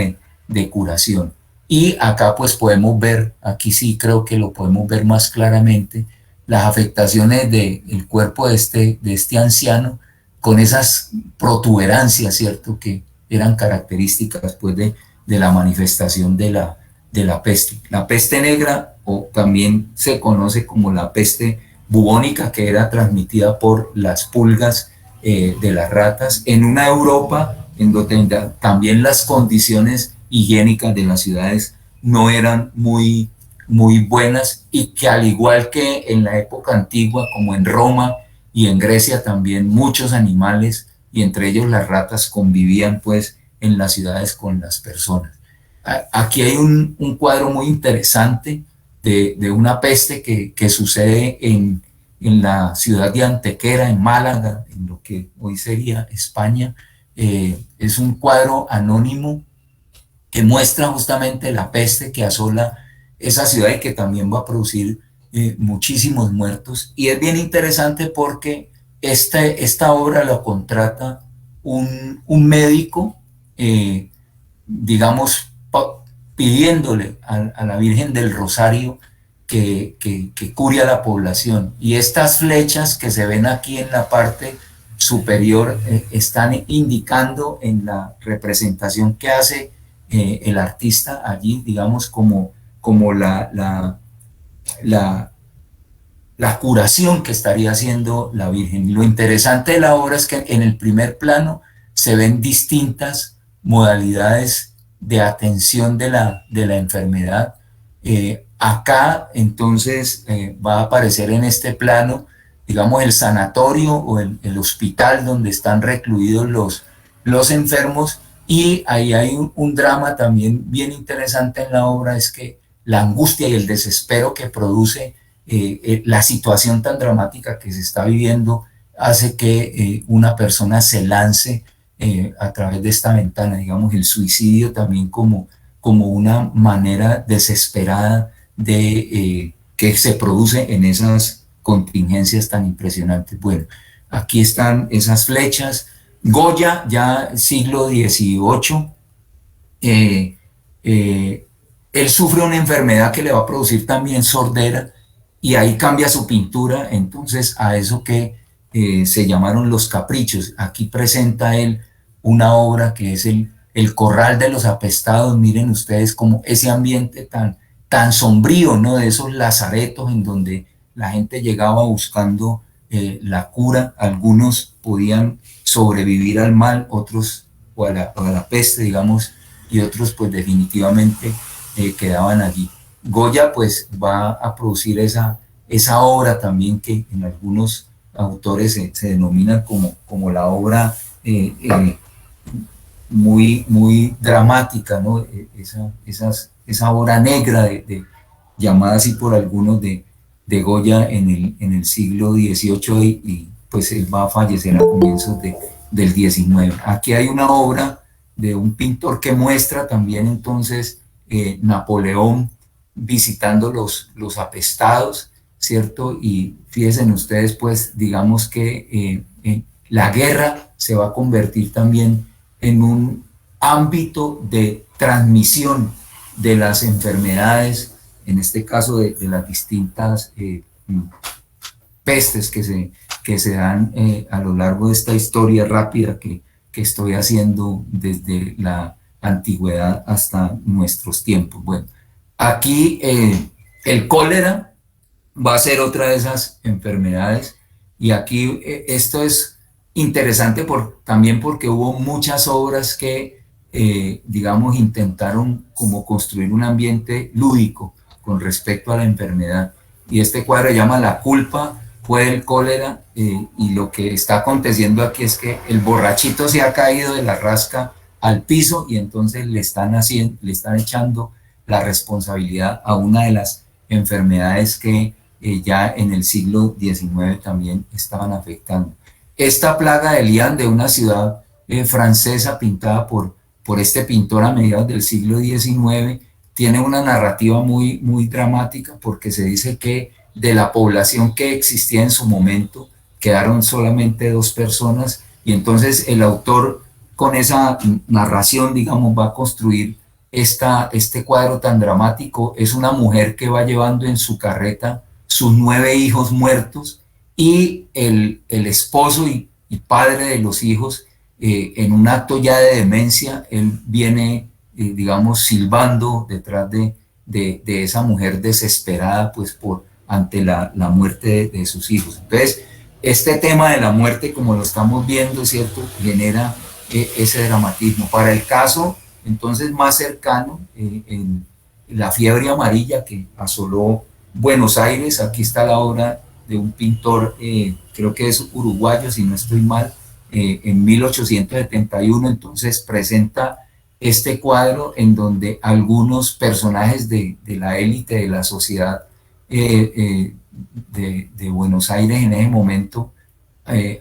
de curación. Y acá pues podemos ver, aquí sí creo que lo podemos ver más claramente, las afectaciones del cuerpo de este anciano con esas protuberancias, ¿cierto?, que eran características pues de la manifestación de la peste. La peste negra, o también se conoce como la peste bubónica, que era transmitida por las pulgas de las ratas, en una Europa en donde también las condiciones higiénicas de las ciudades no eran muy buenas, y que al igual que en la época antigua, como en Roma y en Grecia, también muchos animales, y entre ellos las ratas, convivían pues en las ciudades con las personas. Aquí hay un cuadro muy interesante de una peste que sucede en la ciudad de Antequera, en Málaga, en lo que hoy sería España. Es un cuadro anónimo que muestra justamente la peste que asola esa ciudad y que también va a producir muchísimos muertos. Y es bien interesante porque esta obra la contrata un médico, digamos, pidiéndole a la Virgen del Rosario que cure a la población. Y estas flechas que se ven aquí en la parte superior están indicando en la representación que hace el artista allí, digamos, como la curación que estaría haciendo la Virgen. Lo interesante de la obra es que en el primer plano se ven distintas modalidades de atención de la enfermedad. Acá entonces va a aparecer en este plano, digamos, el sanatorio o el hospital donde están recluidos los enfermos, y ahí hay un drama también bien interesante en la obra, es que la angustia y el desespero que produce la situación tan dramática que se está viviendo hace que una persona se lance a través de esta ventana, digamos, el suicidio también como una manera desesperada que se produce en esas contingencias tan impresionantes. Bueno, aquí están esas flechas. Goya, ya siglo XVIII, él sufre una enfermedad que le va a producir también sordera, y ahí cambia su pintura entonces a eso que se llamaron los caprichos. Aquí presenta él una obra que es el Corral de los Apestados. Miren ustedes como ese ambiente tan sombrío, ¿no?, de esos lazaretos en donde la gente llegaba buscando la cura. Algunos podían sobrevivir al mal, otros o a la peste, digamos, y otros pues definitivamente quedaban allí. Goya pues va a producir esa obra también que en algunos autores se denomina como la obra muy dramática, ¿no? Esa obra negra llamada así por algunos de Goya en el siglo XVIII, y pues él va a fallecer a comienzos del XIX. Aquí hay una obra de un pintor que muestra también entonces Napoleón visitando los apestados, ¿cierto? Y fíjense ustedes, pues digamos que la guerra se va a convertir también en un ámbito de transmisión de las enfermedades, en este caso de las distintas pestes que se dan a lo largo de esta historia rápida que estoy haciendo desde la antigüedad hasta nuestros tiempos. Bueno, aquí el cólera va a ser otra de esas enfermedades, y aquí esto es interesante también porque hubo muchas obras que, digamos, intentaron como construir un ambiente lúdico con respecto a la enfermedad, y este cuadro se llama La culpa fue del cólera, y lo que está aconteciendo aquí es que el borrachito se ha caído de la rasca al piso, y entonces le están echando la responsabilidad a una de las enfermedades que ya en el siglo XIX también estaban afectando. Esta plaga de lián de una ciudad francesa pintada por este pintor a mediados del siglo XIX tiene una narrativa muy, muy dramática porque se dice que de la población que existía en su momento quedaron solamente 2 personas y entonces el autor con esa narración, digamos, va a construir este cuadro tan dramático. Es una mujer que va llevando en su carreta sus 9 hijos muertos y el esposo y padre de los hijos, en un acto ya de demencia, él viene, digamos, silbando detrás de esa mujer desesperada, pues, ante la muerte de sus hijos. Entonces, este tema de la muerte, como lo estamos viendo, ¿cierto?, genera ese dramatismo. Para el caso, entonces, más cercano, en la fiebre amarilla que asoló Buenos Aires, aquí está la obra de un pintor, creo que es uruguayo, si no estoy mal, en 1871, entonces presenta este cuadro en donde algunos personajes de la élite de la sociedad de Buenos Aires en ese momento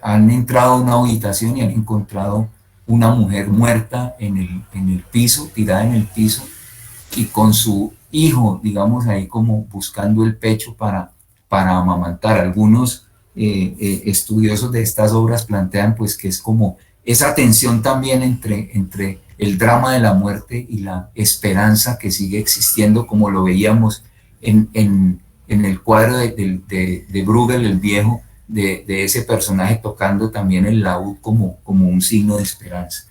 han entrado a una habitación y han encontrado una mujer muerta en el piso, tirada en el piso, y con su hijo, digamos, ahí como buscando el pecho para amamantar. Algunos estudiosos de estas obras plantean pues que es como esa tensión también entre el drama de la muerte y la esperanza que sigue existiendo, como lo veíamos en el cuadro de Bruegel el Viejo, de ese personaje tocando también el laúd como un signo de esperanza.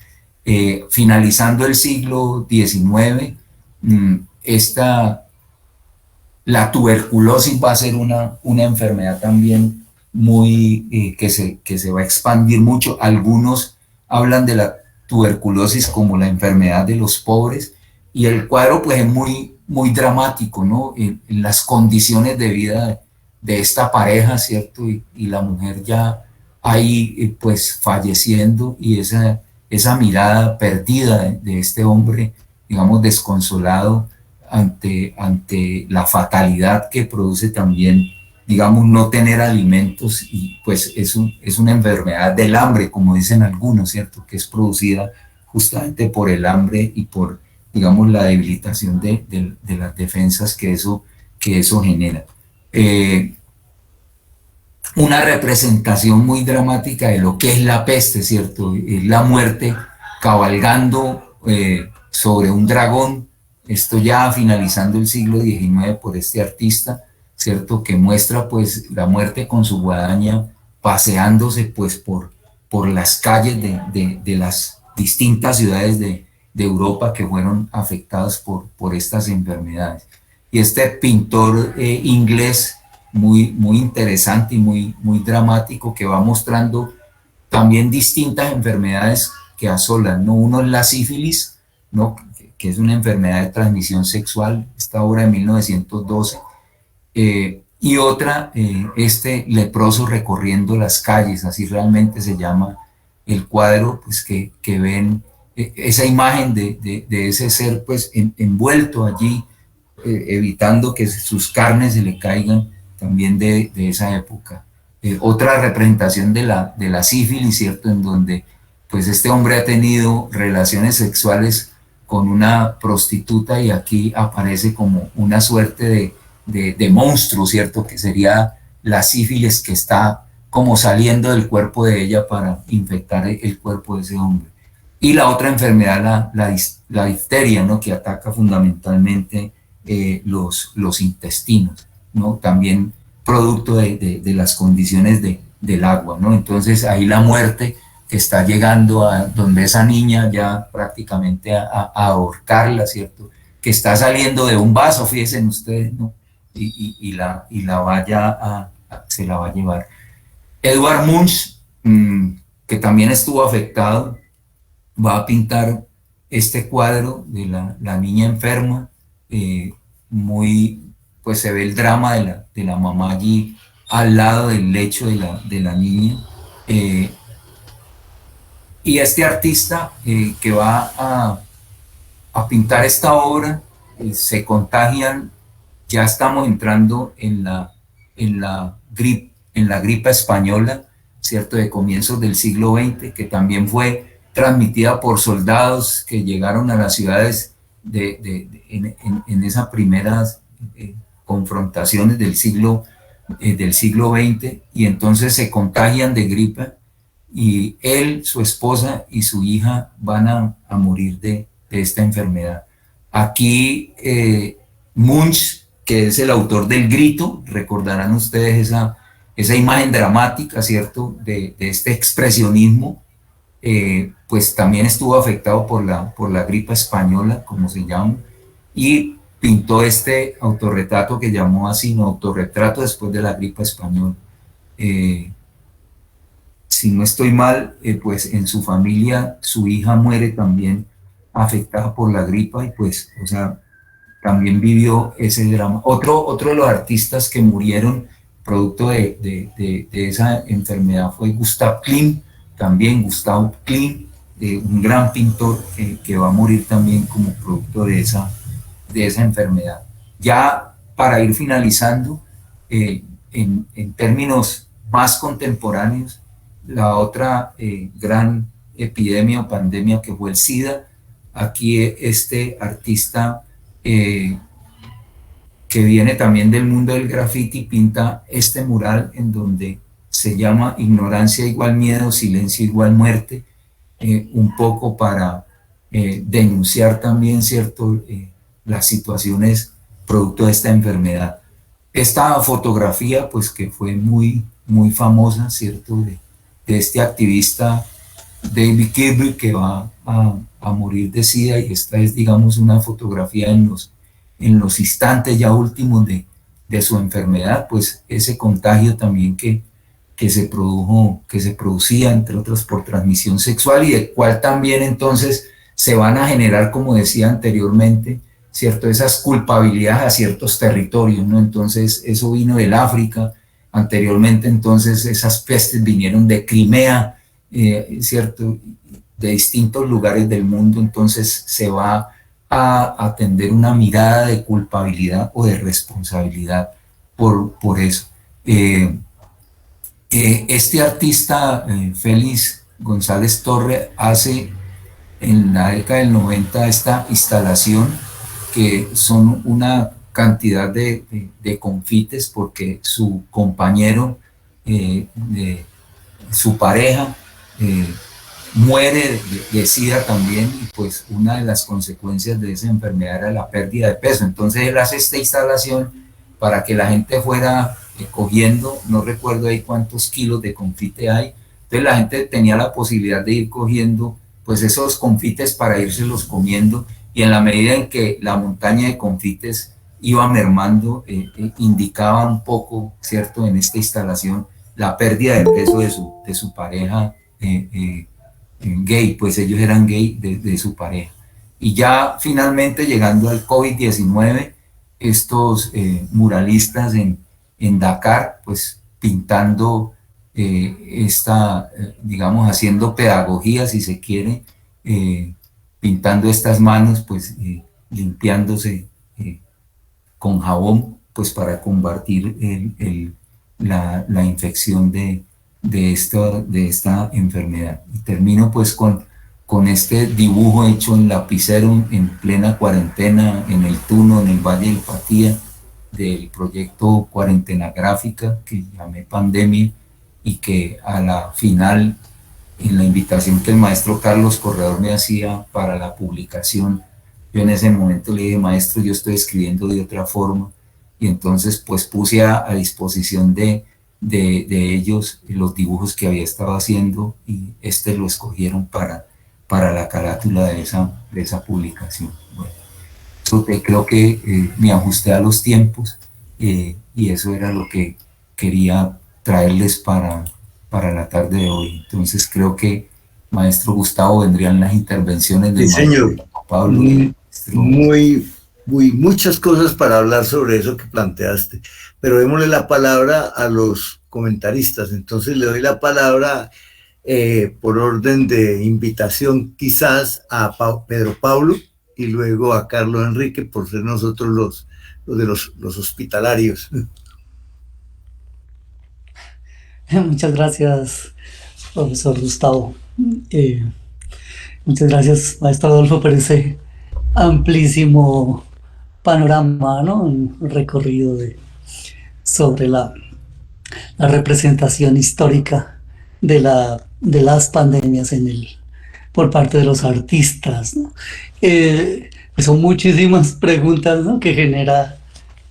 Finalizando el siglo XIX, la tuberculosis va a ser una enfermedad también muy que se va a expandir mucho. Algunos hablan de la tuberculosis como la enfermedad de los pobres, y el cuadro pues es muy, muy dramático, ¿no? En las condiciones de vida de esta pareja, ¿cierto? Y la mujer ya ahí pues falleciendo, y esa mirada perdida de este hombre, digamos, desconsolado ante la fatalidad que produce también, digamos, no tener alimentos, y pues es una enfermedad del hambre, como dicen algunos, ¿cierto?, que es producida justamente por el hambre y por, digamos, la debilitación de las defensas que eso genera. Una representación muy dramática de lo que es la peste, ¿cierto?, es la muerte cabalgando sobre un dragón. Esto ya finalizando el siglo XIX por este artista, ¿cierto?, que muestra pues la muerte con su guadaña paseándose pues por las calles de las distintas ciudades de Europa que fueron afectadas por estas enfermedades. Y este pintor inglés muy, muy interesante y muy, muy dramático, que va mostrando también distintas enfermedades que asolan, ¿no? Uno es la sífilis, ¿no?, que es una enfermedad de transmisión sexual, esta obra de 1912, y otra, este leproso recorriendo las calles, así realmente se llama el cuadro, pues que ven esa imagen de ese ser pues envuelto allí, evitando que sus carnes se le caigan, también de esa época. Otra representación de la sífilis, ¿cierto?, en donde pues este hombre ha tenido relaciones sexuales con una prostituta, y aquí aparece como una suerte de monstruo, ¿cierto?, que sería la sífilis que está como saliendo del cuerpo de ella para infectar el cuerpo de ese hombre. Y la otra enfermedad, la difteria, ¿no?, que ataca fundamentalmente los intestinos, ¿no?, también producto de las condiciones del agua, ¿no? Entonces ahí la muerte que está llegando a donde esa niña ya prácticamente a ahorcarla, ¿cierto?, que está saliendo de un vaso, fíjense ustedes, ¿no?, y la vaya se la va a llevar. Edvard Munch, que también estuvo afectado, va a pintar este cuadro de la niña enferma, pues se ve el drama de la mamá allí al lado del lecho de la niña. Y este artista que va a pintar esta obra, se contagian, ya estamos entrando en la gripe española, ¿cierto?, de comienzos del siglo XX, que también fue transmitida por soldados que llegaron a las ciudades en esas primeras confrontaciones del siglo XX, y entonces se contagian de gripe y él, su esposa y su hija van a morir de esta enfermedad. Aquí Munch, que es el autor del Grito, recordarán ustedes esa imagen dramática, ¿cierto?, de este expresionismo, pues también estuvo afectado por la gripe española, como se llama, y pintó este autorretrato que llamó así, no, autorretrato después de la gripe española. Si no estoy mal, pues en su familia su hija muere también afectada por la gripa y pues, o sea, también vivió ese drama. Otro de los artistas que murieron producto de esa enfermedad fue Gustav Klimt, también Gustav Klimt, un gran pintor que va a morir también como producto de esa enfermedad. Ya para ir finalizando, en términos más contemporáneos, la otra gran epidemia o pandemia que fue el SIDA. Aquí este artista que viene también del mundo del graffiti pinta este mural en donde se llama Ignorancia igual miedo, silencio igual muerte, un poco para denunciar también, ¿cierto?, las situaciones producto de esta enfermedad. Esta fotografía, pues que fue muy, muy famosa, ¿cierto?, de este activista David Kirby, que va a morir de SIDA, y esta es, digamos, una fotografía en los instantes ya últimos de su enfermedad, pues ese contagio también que se producía, entre otras, por transmisión sexual, y del cual también entonces se van a generar, como decía anteriormente, ¿cierto?, esas culpabilidades a ciertos territorios, ¿no? Entonces eso vino del África, anteriormente entonces esas pestes vinieron de Crimea, ¿cierto?, de distintos lugares del mundo. Entonces se va a atender una mirada de culpabilidad o de responsabilidad por eso. Este artista, Félix González Torre, hace en la década del 90 esta instalación, que son una cantidad de confites, porque su compañero, su pareja, muere de SIDA también, y pues una de las consecuencias de esa enfermedad era la pérdida de peso. Entonces él hace esta instalación para que la gente fuera cogiendo, no recuerdo ahí cuántos kilos de confite hay, entonces la gente tenía la posibilidad de ir cogiendo pues esos confites para irselos comiendo, y en la medida en que la montaña de confites iba mermando, indicaba un poco, ¿cierto?, en esta instalación, la pérdida de peso de su pareja gay, pues ellos eran gay de su pareja. Y ya finalmente, llegando al COVID-19, estos muralistas en Dakar, pues pintando digamos, haciendo pedagogía, si se quiere, pintando estas manos, pues limpiándose con jabón, pues para combatir la infección de esta enfermedad. Y termino pues con este dibujo hecho en lapicero en plena cuarentena, en el Tuno, en el Valle del Patía, del proyecto Cuarentena Gráfica, que llamé Pandemia, y que a la final, en la invitación que el maestro Carlos Corredor me hacía para la publicación, yo en ese momento le dije: maestro, yo estoy escribiendo de otra forma, y entonces pues puse a disposición de ellos los dibujos que había estado haciendo, y lo escogieron para la carátula de esa publicación. Bueno, eso creo que me ajusté a los tiempos, y eso era lo que quería traerles para la tarde de hoy. Entonces creo que, maestro Gustavo, vendrían las intervenciones de sí, señor. Pablo. Muchas cosas para hablar sobre eso que planteaste, pero démosle la palabra a los comentaristas. Entonces le doy la palabra por orden de invitación, quizás a Pedro Pablo, y luego a Carlos Enrique, por ser nosotros los hospitalarios. Muchas gracias, profesor Gustavo. Muchas gracias, maestro Adolfo, por ese amplísimo panorama, ¿no? Un recorrido sobre la representación histórica de las pandemias por parte de los artistas, ¿no? Pues son muchísimas preguntas, ¿no?, que genera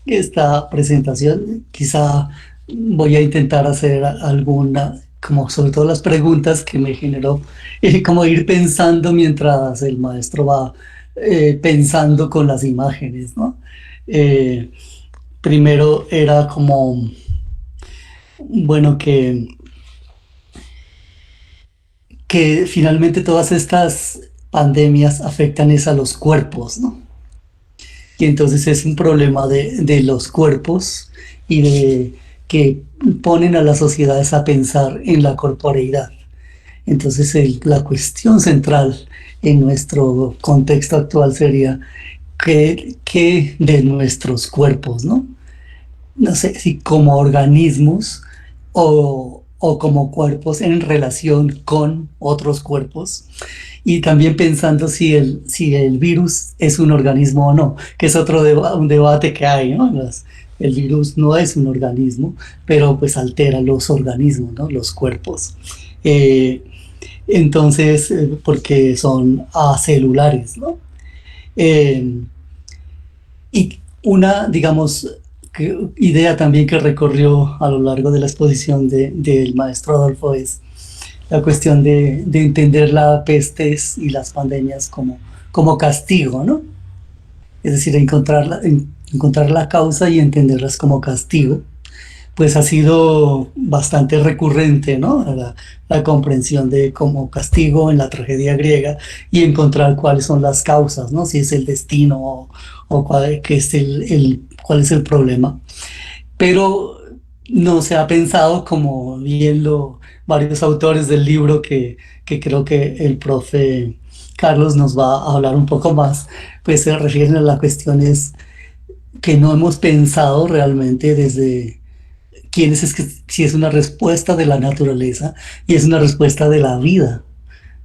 esta presentación. Quizá voy a intentar hacer alguna, como sobre todo las preguntas que me generó, como ir pensando mientras el maestro va pensando con las imágenes, ¿no? Eh, Primero era como, bueno, que finalmente todas estas pandemias afectan es a los cuerpos, ¿no? Y entonces es un problema de los cuerpos y de que ponen a las sociedades a pensar en la corporeidad. Entonces la cuestión central en nuestro contexto actual sería que de nuestros cuerpos, ¿no? No sé si como organismos o como cuerpos en relación con otros cuerpos. Y también pensando si el virus es un organismo o no, que es otro un debate que hay, ¿no? El virus no es un organismo, pero pues altera los organismos, ¿no?, los cuerpos. Eh, entonces, porque son acelulares, ¿no? Eh, y una, digamos, idea también que recorrió a lo largo de la exposición del maestro Adolfo es la cuestión de entender las pestes y las pandemias como castigo, ¿no? Es decir, encontrar la causa y entenderlas como castigo. Pues ha sido bastante recurrente, ¿no? La comprensión de como castigo en la tragedia griega y encontrar cuáles son las causas, ¿no? Si es el destino o qué es cuál es el problema. Pero no se ha pensado, como bien varios autores del libro que creo que el profe Carlos nos va a hablar un poco más, pues se refieren a las cuestiones que no hemos pensado realmente desde si es una respuesta de la naturaleza y es una respuesta de la vida,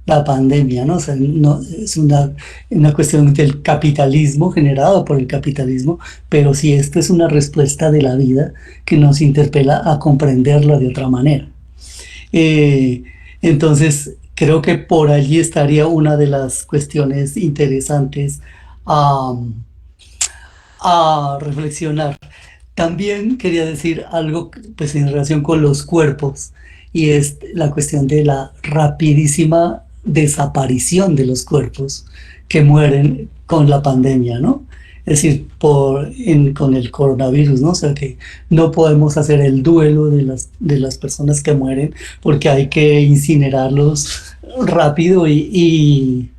la pandemia, ¿no? O sea, no, es una cuestión del capitalismo, generado por el capitalismo, pero si esto es una respuesta de la vida que nos interpela a comprenderla de otra manera. Entonces, creo que por allí estaría una de las cuestiones interesantes a reflexionar. También quería decir algo pues en relación con los cuerpos y es la cuestión de la rapidísima desaparición de los cuerpos que mueren con la pandemia, ¿no? Es decir, con el coronavirus, ¿no? O sea que no podemos hacer el duelo de las personas que mueren porque hay que incinerarlos rápido y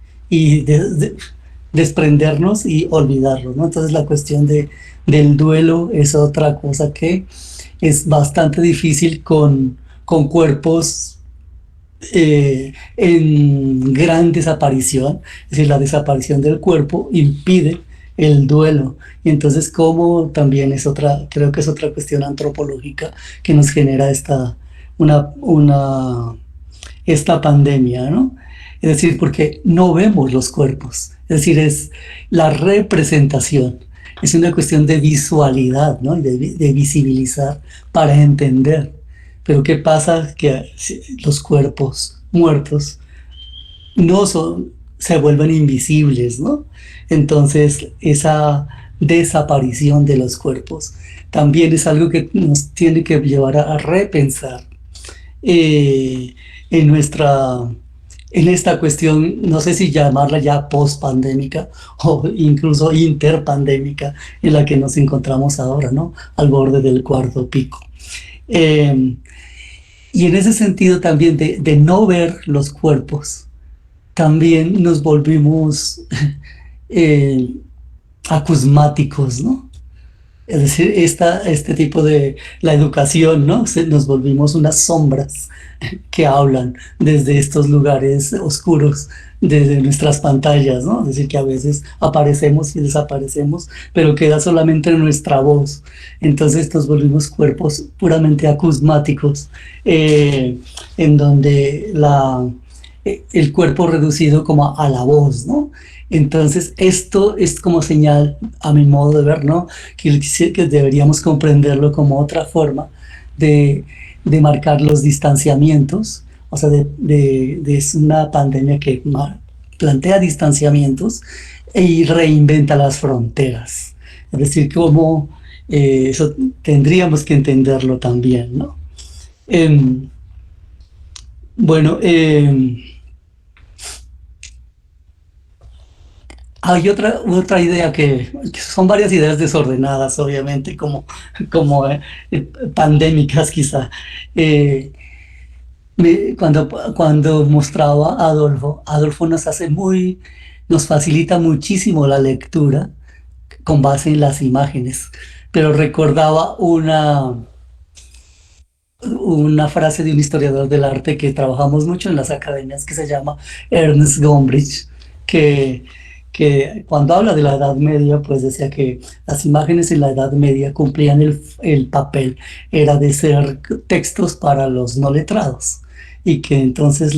desprendernos y olvidarlos, ¿no? Entonces la cuestión del duelo es otra cosa que es bastante difícil con cuerpos en gran desaparición. Es decir, la desaparición del cuerpo impide el duelo. Y entonces, como también creo que es otra cuestión antropológica que nos genera esta pandemia, ¿no? Es decir, porque no vemos los cuerpos. Es decir, es la representación. Es una cuestión de visualidad, ¿no? De visibilizar para entender. Pero ¿qué pasa? Que los cuerpos muertos se vuelven invisibles, ¿no? Entonces, esa desaparición de los cuerpos también es algo que nos tiene que llevar a repensar en esta cuestión, no sé si llamarla ya post-pandémica o incluso interpandémica, en la que nos encontramos ahora, ¿no? Al borde del cuarto pico. Y en ese sentido también de no ver los cuerpos, también nos volvimos acusmáticos, ¿no? Es decir, este tipo de la educación, ¿no? Nos volvimos unas sombras que hablan desde estos lugares oscuros, desde nuestras pantallas, ¿no? Es decir, que a veces aparecemos y desaparecemos, pero queda solamente nuestra voz. Entonces nos volvimos cuerpos puramente acusmáticos, en donde el cuerpo reducido como a la voz, ¿no? Entonces, esto es como señal, a mi modo de ver, ¿no? Que deberíamos comprenderlo como otra forma de marcar los distanciamientos, o sea, es una pandemia que plantea distanciamientos y reinventa las fronteras. Es decir, cómo eso tendríamos que entenderlo también, ¿no? Bueno, hay otra idea que son varias ideas desordenadas, obviamente, como pandémicas quizá. Eh, cuando mostraba a Adolfo nos facilita muchísimo la lectura con base en las imágenes, pero recordaba una frase de un historiador del arte que trabajamos mucho en las academias, que se llama Ernest Gombrich, que, que cuando habla de la Edad Media, pues decía que las imágenes en la Edad Media cumplían el papel, era de ser textos para los no letrados, y que entonces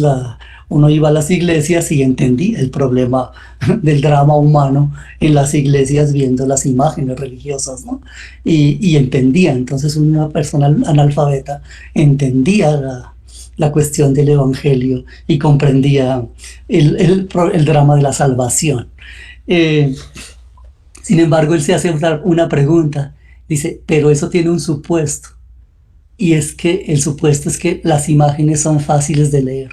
uno iba a las iglesias y entendía el problema del drama humano en las iglesias viendo las imágenes religiosas, ¿no? Y entendía, entonces una persona analfabeta entendía la cuestión del evangelio y comprendía el drama de la salvación. Sin embargo, él se hace una pregunta, dice, pero eso tiene un supuesto, y es que el supuesto es que las imágenes son fáciles de leer.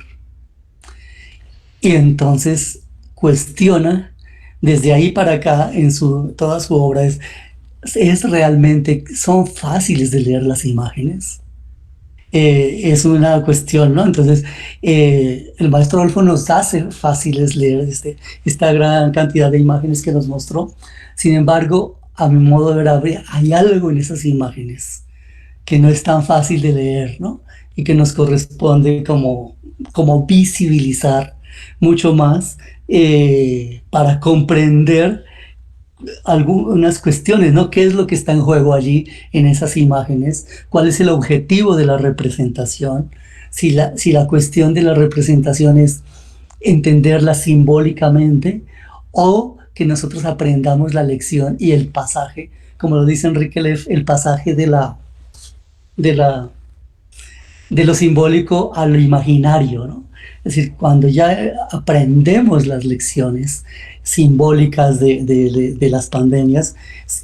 Y entonces cuestiona, desde ahí para acá, toda su obra, son fáciles de leer las imágenes. Es una cuestión, ¿no? Entonces, el maestro Adolfo nos hace fáciles leer esta gran cantidad de imágenes que nos mostró. Sin embargo, a mi modo de ver, hay algo en esas imágenes que no es tan fácil de leer, ¿no? Y que nos corresponde como visibilizar mucho más para comprender algunas cuestiones, ¿no? ¿Qué es lo que está en juego allí en esas imágenes? ¿Cuál es el objetivo de la representación? Si la cuestión de la representación es entenderla simbólicamente, o que nosotros aprendamos la lección y el pasaje, como lo dice Enrique Leff, el pasaje de lo simbólico a lo imaginario, ¿no? Es decir, cuando ya aprendemos las lecciones simbólicas de las pandemias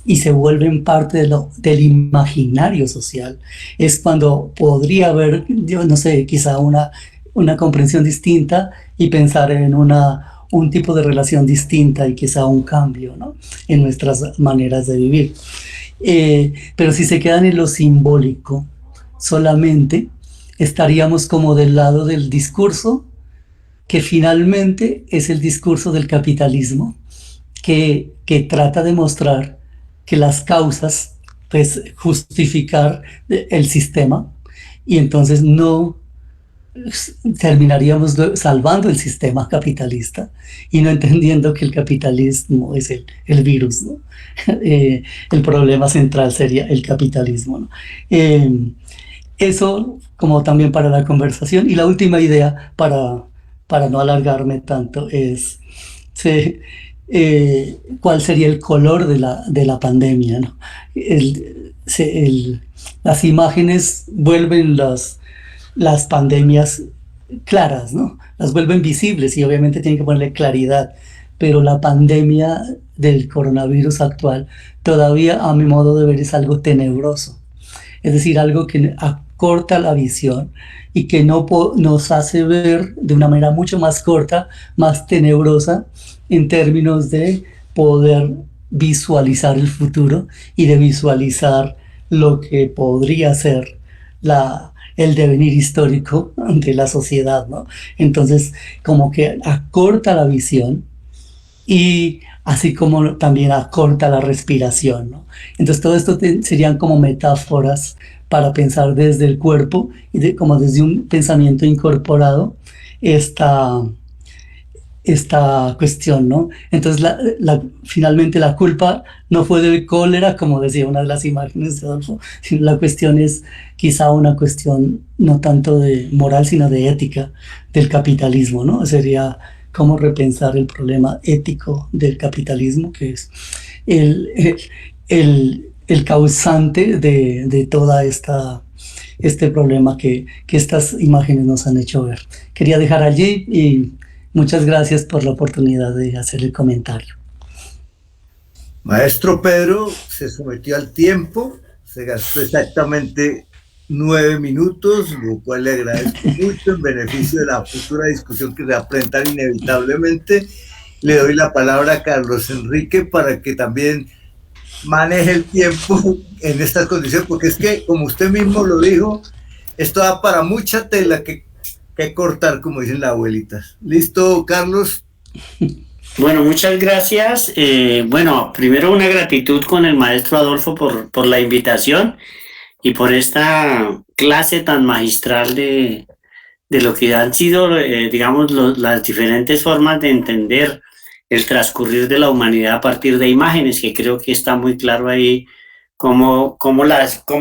y se vuelven parte del imaginario social, es cuando podría haber, yo no sé, quizá una comprensión distinta y pensar en un tipo de relación distinta y quizá un cambio, ¿no?, en nuestras maneras de vivir. Pero si se quedan en lo simbólico solamente, estaríamos como del lado del discurso, que finalmente es el discurso del capitalismo, que trata de mostrar que las causas, pues, justificar el sistema, y entonces no terminaríamos salvando el sistema capitalista y no entendiendo que el capitalismo es el virus, ¿no? El problema central sería el capitalismo, ¿no? Eso como también para la conversación. Y la última idea, para no alargarme tanto, es cuál sería el color de la pandemia, ¿no? Las imágenes vuelven las pandemias claras, ¿no? Las vuelven visibles y obviamente tienen que ponerle claridad, pero la pandemia del coronavirus actual todavía, a mi modo de ver, es algo tenebroso. Es decir, algo que acorta la visión y que nos hace ver de una manera mucho más corta, más tenebrosa, en términos de poder visualizar el futuro y de visualizar lo que podría ser el devenir histórico de la sociedad, ¿no? Entonces, como que acorta la visión, y así como también acorta la respiración, ¿no? Entonces, todo esto serían como metáforas para pensar desde el cuerpo y como desde un pensamiento incorporado esta cuestión, ¿no? Entonces, finalmente la culpa no fue del cólera, como decía una de las imágenes de Adolfo, sino la cuestión es quizá una cuestión no tanto de moral, sino de ética del capitalismo, ¿no? Sería cómo repensar el problema ético del capitalismo, que es el, el causante de toda este problema que estas imágenes nos han hecho ver. Quería dejar allí y muchas gracias por la oportunidad de hacer el comentario. Maestro Pedro se sometió al tiempo, se gastó exactamente 9 minutos, lo cual le agradezco mucho en beneficio de la futura discusión que se va a presentar inevitablemente. Le doy la palabra a Carlos Enrique para que también maneje el tiempo en estas condiciones, porque es que, como usted mismo lo dijo, esto da para mucha tela que cortar, como dicen las abuelitas. ¿Listo, Carlos? Bueno, muchas gracias. Bueno, primero una gratitud con el maestro Adolfo por la invitación y por esta clase tan magistral de lo que han sido, digamos, las diferentes formas de entender el transcurrir de la humanidad a partir de imágenes, que creo que está muy claro ahí cómo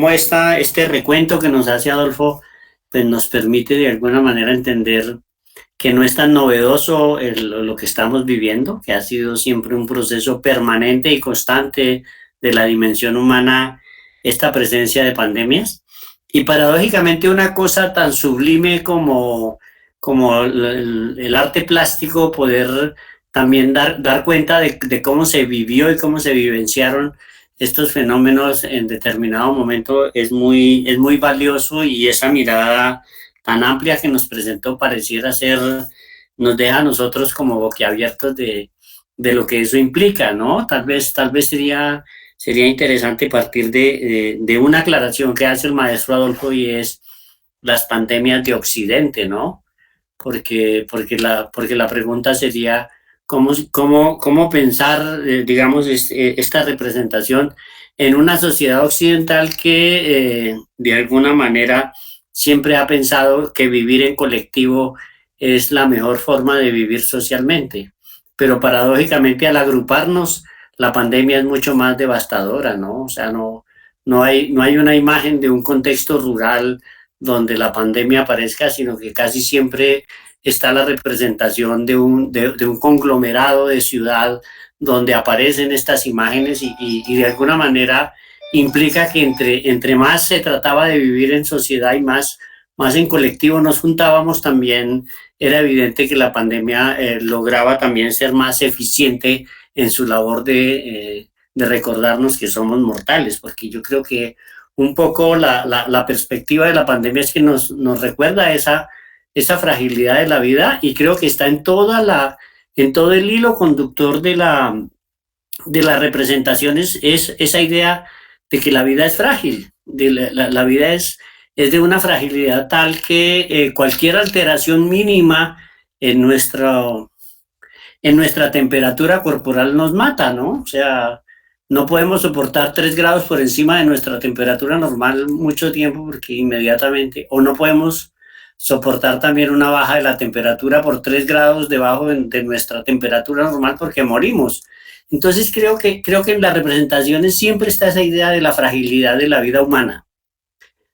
este recuento que nos hace Adolfo pues nos permite de alguna manera entender que no es tan novedoso lo que estamos viviendo, que ha sido siempre un proceso permanente y constante de la dimensión humana, esta presencia de pandemias. Y paradójicamente una cosa tan sublime como el arte plástico, poder también dar cuenta de cómo se vivió y cómo se vivenciaron estos fenómenos en determinado momento es muy valioso, y esa mirada tan amplia que nos presentó pareciera ser, nos deja a nosotros como boquiabiertos de lo que eso implica, ¿no? Tal vez sería interesante partir de una aclaración que hace el maestro Adolfo, y es las pandemias de Occidente, ¿no? Porque la pregunta sería cómo pensar, digamos, esta representación en una sociedad occidental que de alguna manera siempre ha pensado que vivir en colectivo es la mejor forma de vivir socialmente. Pero paradójicamente, al agruparnos, la pandemia es mucho más devastadora, ¿no? O sea, no hay una imagen de un contexto rural donde la pandemia aparezca, sino que casi siempre está la representación de un conglomerado de ciudad donde aparecen estas imágenes, y de alguna manera implica que entre más se trataba de vivir en sociedad y más en colectivo nos juntábamos, también era evidente que la pandemia lograba también ser más eficiente en su labor de recordarnos que somos mortales, porque yo creo que un poco la perspectiva de la pandemia es que nos recuerda esa fragilidad de la vida, y creo que está en todo el hilo conductor de las representaciones, es esa idea de que la vida es frágil, la vida es de una fragilidad tal que cualquier alteración mínima en nuestra temperatura corporal nos mata, ¿no? O sea, no podemos soportar 3 grados por encima de nuestra temperatura normal mucho tiempo, porque inmediatamente, o no podemos soportar también una baja de la temperatura por 3 grados debajo de nuestra temperatura normal, porque morimos. Entonces creo que en las representaciones siempre está esa idea de la fragilidad de la vida humana,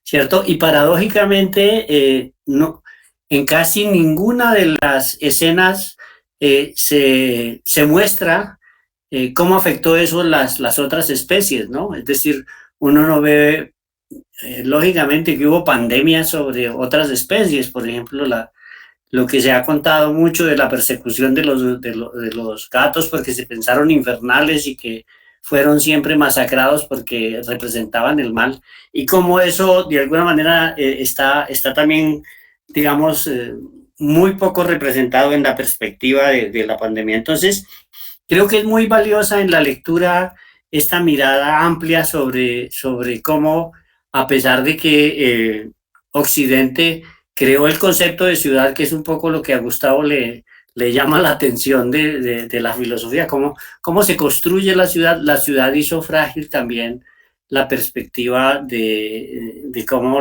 ¿cierto? Y paradójicamente, no, en casi ninguna de las escenas se muestra cómo afectó eso las otras especies, ¿no? Es decir, uno no ve lógicamente que hubo pandemias sobre otras especies, por ejemplo, lo que se ha contado mucho de la persecución de los gatos porque se pensaron infernales y que fueron siempre masacrados porque representaban el mal, y cómo eso de alguna manera está también, digamos, muy poco representado en la perspectiva de la pandemia. Entonces, creo que es muy valiosa en la lectura esta mirada amplia sobre cómo, a pesar de que Occidente creó el concepto de ciudad, que es un poco lo que a Gustavo le llama la atención de la filosofía, cómo se construye la ciudad hizo frágil también la perspectiva de cómo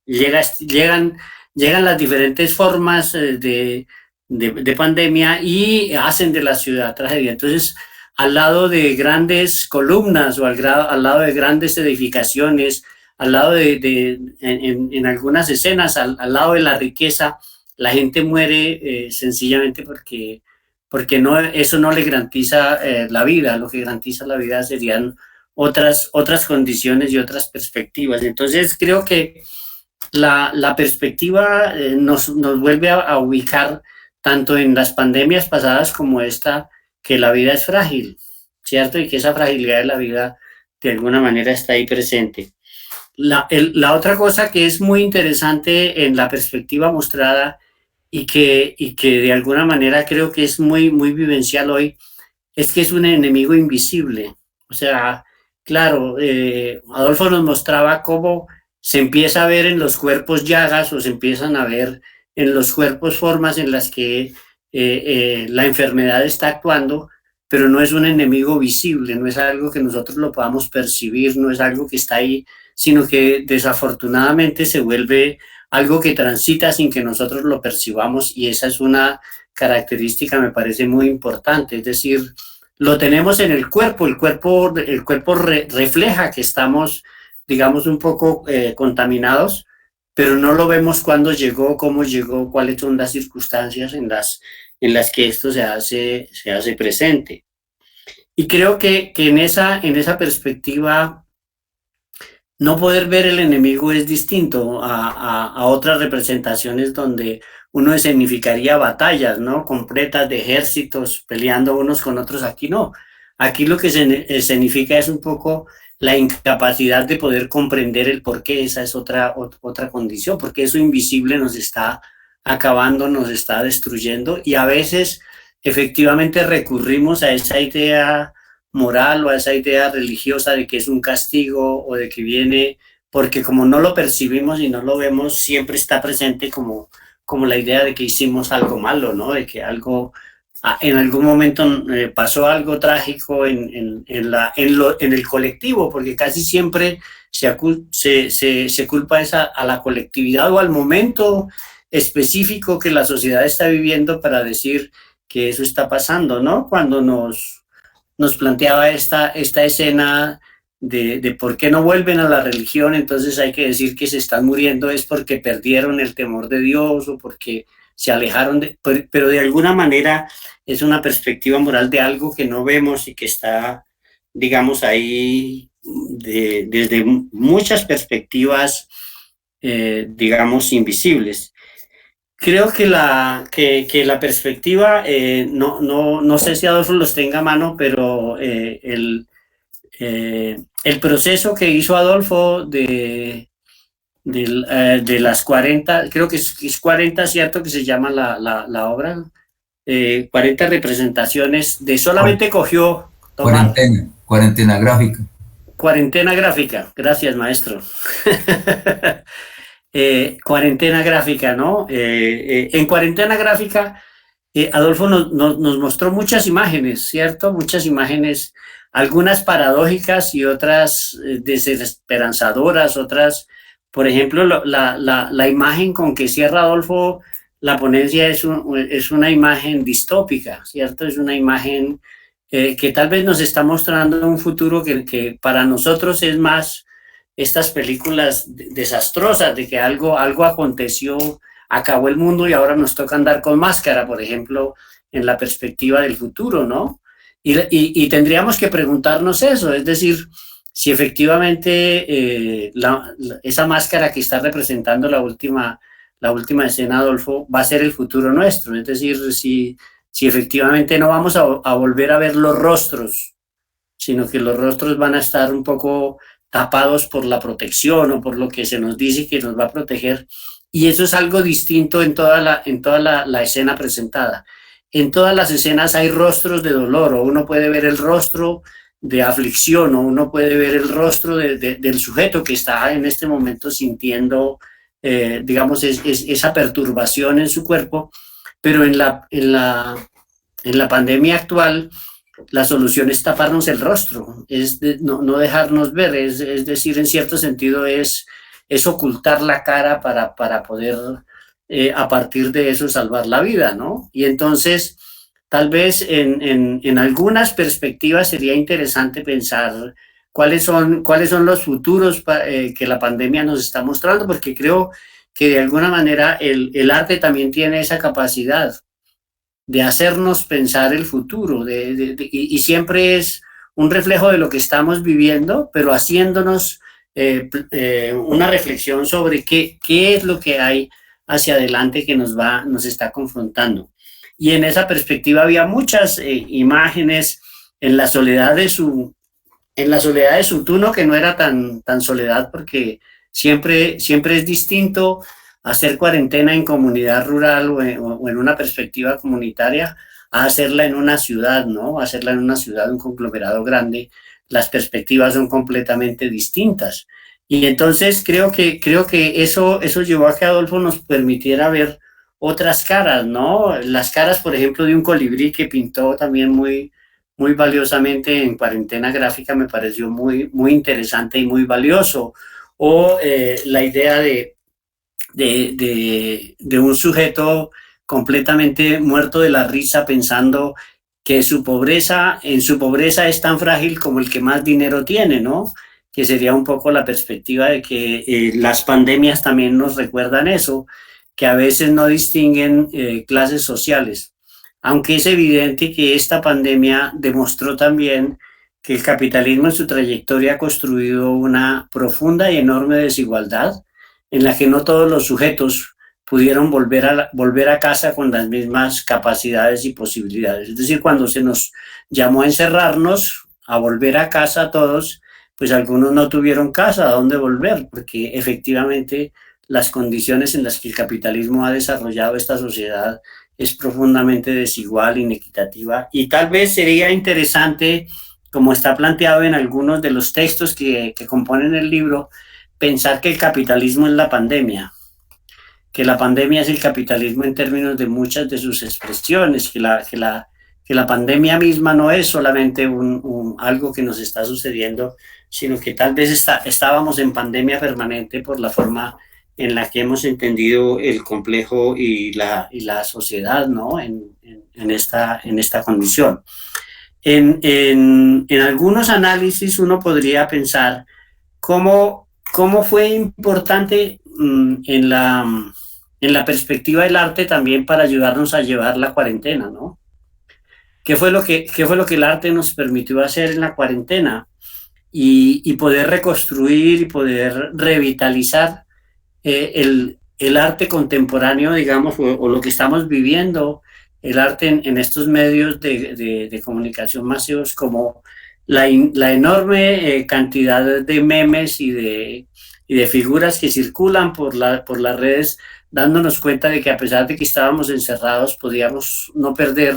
llegan las diferentes formas de pandemia y hacen de la ciudad tragedia. Entonces, al lado de grandes columnas o al lado de grandes edificaciones, al lado en algunas escenas, al lado de la riqueza, la gente muere sencillamente porque no, eso no le garantiza la vida. Lo que garantiza la vida serían otras condiciones y otras perspectivas. Entonces creo que la perspectiva nos vuelve a ubicar tanto en las pandemias pasadas como esta, que la vida es frágil, ¿cierto? Y que esa fragilidad de la vida de alguna manera está ahí presente. La otra cosa que es muy interesante en la perspectiva mostrada y que de alguna manera creo que es muy vivencial hoy, es que es un enemigo invisible. O sea, claro, Adolfo nos mostraba cómo se empieza a ver en los cuerpos llagas o se empiezan a ver en los cuerpos formas en las que la enfermedad está actuando, pero no es un enemigo visible, no es algo que nosotros lo podamos percibir, no es algo que está ahí, sino que desafortunadamente se vuelve algo que transita sin que nosotros lo percibamos, y esa es una característica, me parece muy importante. Es decir, lo tenemos en el cuerpo refleja que estamos, digamos, un poco contaminados, pero no lo vemos cuándo llegó, cómo llegó, cuáles son las circunstancias en las que esto se hace presente. Y creo que en esa perspectiva, no poder ver el enemigo es distinto a otras representaciones donde uno escenificaría batallas, ¿no?, completas de ejércitos peleando unos con otros. Aquí no. Aquí lo que se escenifica es un poco la incapacidad de poder comprender el por qué. Esa es otra condición, porque eso invisible nos está acabando, nos está destruyendo, y a veces efectivamente recurrimos a esa idea moral o a esa idea religiosa de que es un castigo o de que viene, porque como no lo percibimos y no lo vemos, siempre está presente como la idea de que hicimos algo malo, ¿no?, de que algo en algún momento pasó algo trágico en el colectivo, porque casi siempre se culpa a la colectividad o al momento específico que la sociedad está viviendo para decir que eso está pasando, ¿no? Cuando nos planteaba esta escena de por qué no vuelven a la religión, entonces hay que decir que se están muriendo es porque perdieron el temor de Dios o porque se alejaron pero de alguna manera es una perspectiva moral de algo que no vemos y que está, digamos, ahí desde muchas perspectivas, digamos, invisibles. Creo que la perspectiva, no sé si Adolfo los tenga a mano, pero el proceso que hizo Adolfo de las 40, creo que es 40, ¿cierto?, que se llama la obra, 40 representaciones, de solamente cogió... Cuarentena gráfica. Cuarentena gráfica, gracias, maestro. Cuarentena gráfica, ¿no? En cuarentena gráfica, Adolfo nos mostró muchas imágenes, ¿cierto? Muchas imágenes, algunas paradójicas y otras desesperanzadoras, otras, por ejemplo, la imagen con que cierra Adolfo la ponencia es una imagen distópica, ¿cierto? Es una imagen que tal vez nos está mostrando un futuro que para nosotros es más estas películas desastrosas de que algo aconteció, acabó el mundo y ahora nos toca andar con máscara, por ejemplo, en la perspectiva del futuro, ¿no? Y tendríamos que preguntarnos eso, es decir, si efectivamente esa máscara que está representando la última escena, Adolfo, va a ser el futuro nuestro, es decir, si efectivamente no vamos a volver a ver los rostros, sino que los rostros van a estar un poco tapados por la protección o por lo que se nos dice que nos va a proteger, y eso es algo distinto en toda la escena presentada. En todas las escenas hay rostros de dolor, o uno puede ver el rostro de aflicción, o uno puede ver el rostro del sujeto que está en este momento sintiendo, digamos, esa perturbación en su cuerpo, pero en la pandemia actual, la solución es taparnos el rostro, es no dejarnos ver, es decir, en cierto sentido es ocultar la cara para poder a partir de eso salvar la vida, ¿no? Y entonces tal vez en algunas perspectivas sería interesante pensar cuáles son los futuros que la pandemia nos está mostrando, porque creo que de alguna manera el arte también tiene esa capacidad de hacernos pensar el futuro, y siempre es un reflejo de lo que estamos viviendo, pero haciéndonos una reflexión sobre qué es lo que hay hacia adelante que nos está confrontando. Y en esa perspectiva había muchas imágenes en la soledad de su túnel, que no era tan soledad, porque siempre es distinto hacer cuarentena en comunidad rural o en una perspectiva comunitaria a hacerla en una ciudad, ¿no? Hacerla en una ciudad, un conglomerado grande, las perspectivas son completamente distintas. Y entonces creo que eso llevó a que Adolfo nos permitiera ver otras caras, ¿no? Las caras, por ejemplo, de un colibrí que pintó también muy valiosamente en Cuarentena Gráfica, me pareció muy interesante y muy valioso. O la idea de un sujeto completamente muerto de la risa, pensando que en su pobreza es tan frágil como el que más dinero tiene, ¿no? Que sería un poco la perspectiva de que las pandemias también nos recuerdan eso, que a veces no distinguen clases sociales. Aunque es evidente que esta pandemia demostró también que el capitalismo en su trayectoria ha construido una profunda y enorme desigualdad, en la que no todos los sujetos pudieron volver a casa con las mismas capacidades y posibilidades. Es decir, cuando se nos llamó a encerrarnos, a volver a casa todos, pues algunos no tuvieron casa a dónde volver, porque efectivamente las condiciones en las que el capitalismo ha desarrollado esta sociedad es profundamente desigual, inequitativa, y tal vez sería interesante, como está planteado en algunos de los textos que componen el libro, pensar que el capitalismo es la pandemia, que la pandemia es el capitalismo en términos de muchas de sus expresiones, que la pandemia misma no es solamente algo que nos está sucediendo, sino que tal vez estábamos en pandemia permanente por la forma en la que hemos entendido el complejo y la sociedad, ¿no? en esta condición. En algunos análisis uno podría pensar cómo fue importante en la perspectiva del arte también para ayudarnos a llevar la cuarentena, ¿no? ¿Qué fue lo que el arte nos permitió hacer en la cuarentena? Y poder reconstruir y poder revitalizar el arte contemporáneo, digamos, o lo que estamos viviendo, el arte en estos medios de comunicación masivos, como la enorme cantidad de memes y de figuras que circulan por las redes, dándonos cuenta de que a pesar de que estábamos encerrados, podíamos no perder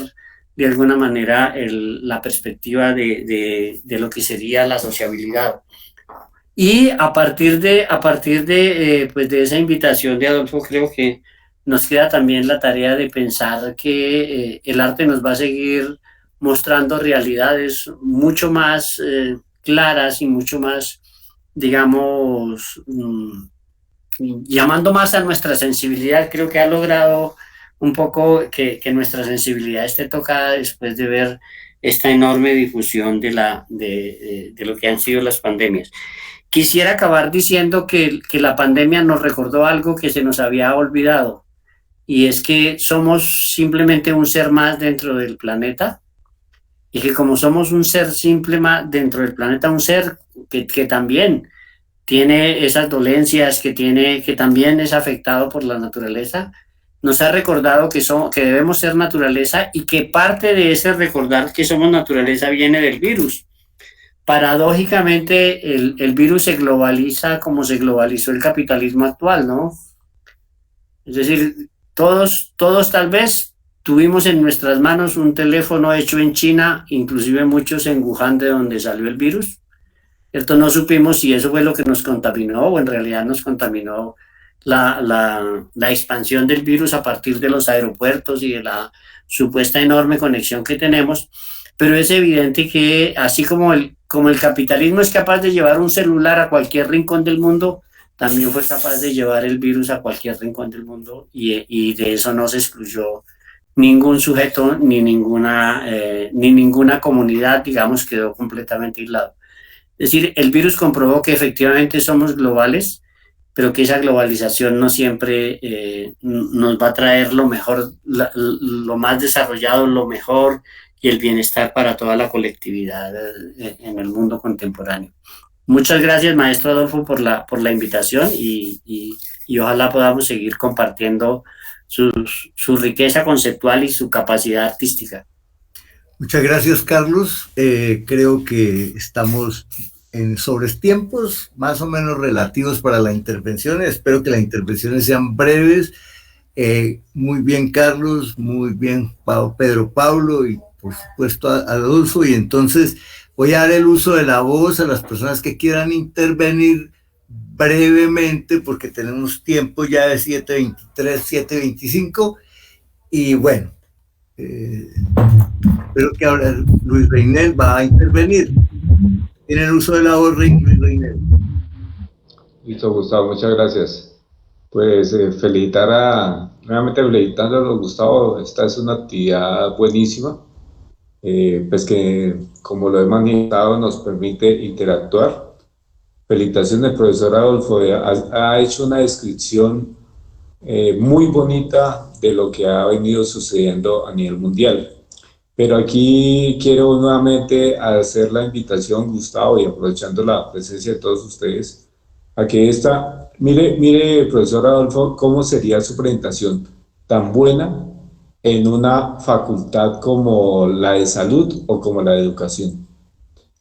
de alguna manera la perspectiva de lo que sería la sociabilidad. Y a partir de esa invitación de Adolfo, creo que nos queda también la tarea de pensar que el arte nos va a seguir mostrando realidades mucho más claras y mucho más, digamos, llamando más a nuestra sensibilidad. Creo que ha logrado un poco que nuestra sensibilidad esté tocada después de ver esta enorme difusión de lo que han sido las pandemias. Quisiera acabar diciendo que la pandemia nos recordó algo que se nos había olvidado, y es que somos simplemente un ser más dentro del planeta, y que como somos un ser simple más dentro del planeta, un ser que también tiene esas dolencias, que también es afectado por la naturaleza, nos ha recordado que debemos ser naturaleza, y que parte de ese recordar que somos naturaleza viene del virus. Paradójicamente, el virus se globaliza como se globalizó el capitalismo actual, ¿no? Es decir, todos tal vez tuvimos en nuestras manos un teléfono hecho en China, inclusive muchos en Wuhan, de donde salió el virus, ¿cierto? No supimos si eso fue lo que nos contaminó, o en realidad nos contaminó la expansión del virus a partir de los aeropuertos y de la supuesta enorme conexión que tenemos. Pero es evidente que así como el capitalismo es capaz de llevar un celular a cualquier rincón del mundo, también fue capaz de llevar el virus a cualquier rincón del mundo, y de eso no se excluyó ningún sujeto ni ninguna comunidad, digamos, quedó completamente aislado. Es decir, el virus comprobó que efectivamente somos globales, pero que esa globalización no siempre nos va a traer lo mejor, lo más desarrollado, lo mejor y el bienestar para toda la colectividad en el mundo contemporáneo. Muchas gracias, maestro Adolfo, por la invitación y ojalá podamos seguir compartiendo su riqueza conceptual y su capacidad artística. Muchas gracias, Carlos. Creo que estamos en sobretiempos más o menos relativos para las intervenciones. Espero que las intervenciones sean breves. Muy bien, Carlos, muy bien, Pedro Pablo y por supuesto Adolfo. Y entonces voy a dar el uso de la voz a las personas que quieran intervenir brevemente porque tenemos tiempo ya de 7:23, 7:25 y bueno, creo que ahora Luis Reinel va a intervenir. Tiene el uso de la voz, Luis Reinel. Listo, Gustavo, muchas gracias. Pues nuevamente felicitándolo, Gustavo, esta es una actividad buenísima, pues que como lo he manifestado nos permite interactuar. Felicitaciones, el profesor Adolfo, ha hecho una descripción muy bonita de lo que ha venido sucediendo a nivel mundial. Pero aquí quiero nuevamente hacer la invitación, Gustavo, y aprovechando la presencia de todos ustedes, a que mire, profesor Adolfo, cómo sería su presentación tan buena en una facultad como la de salud o como la de educación.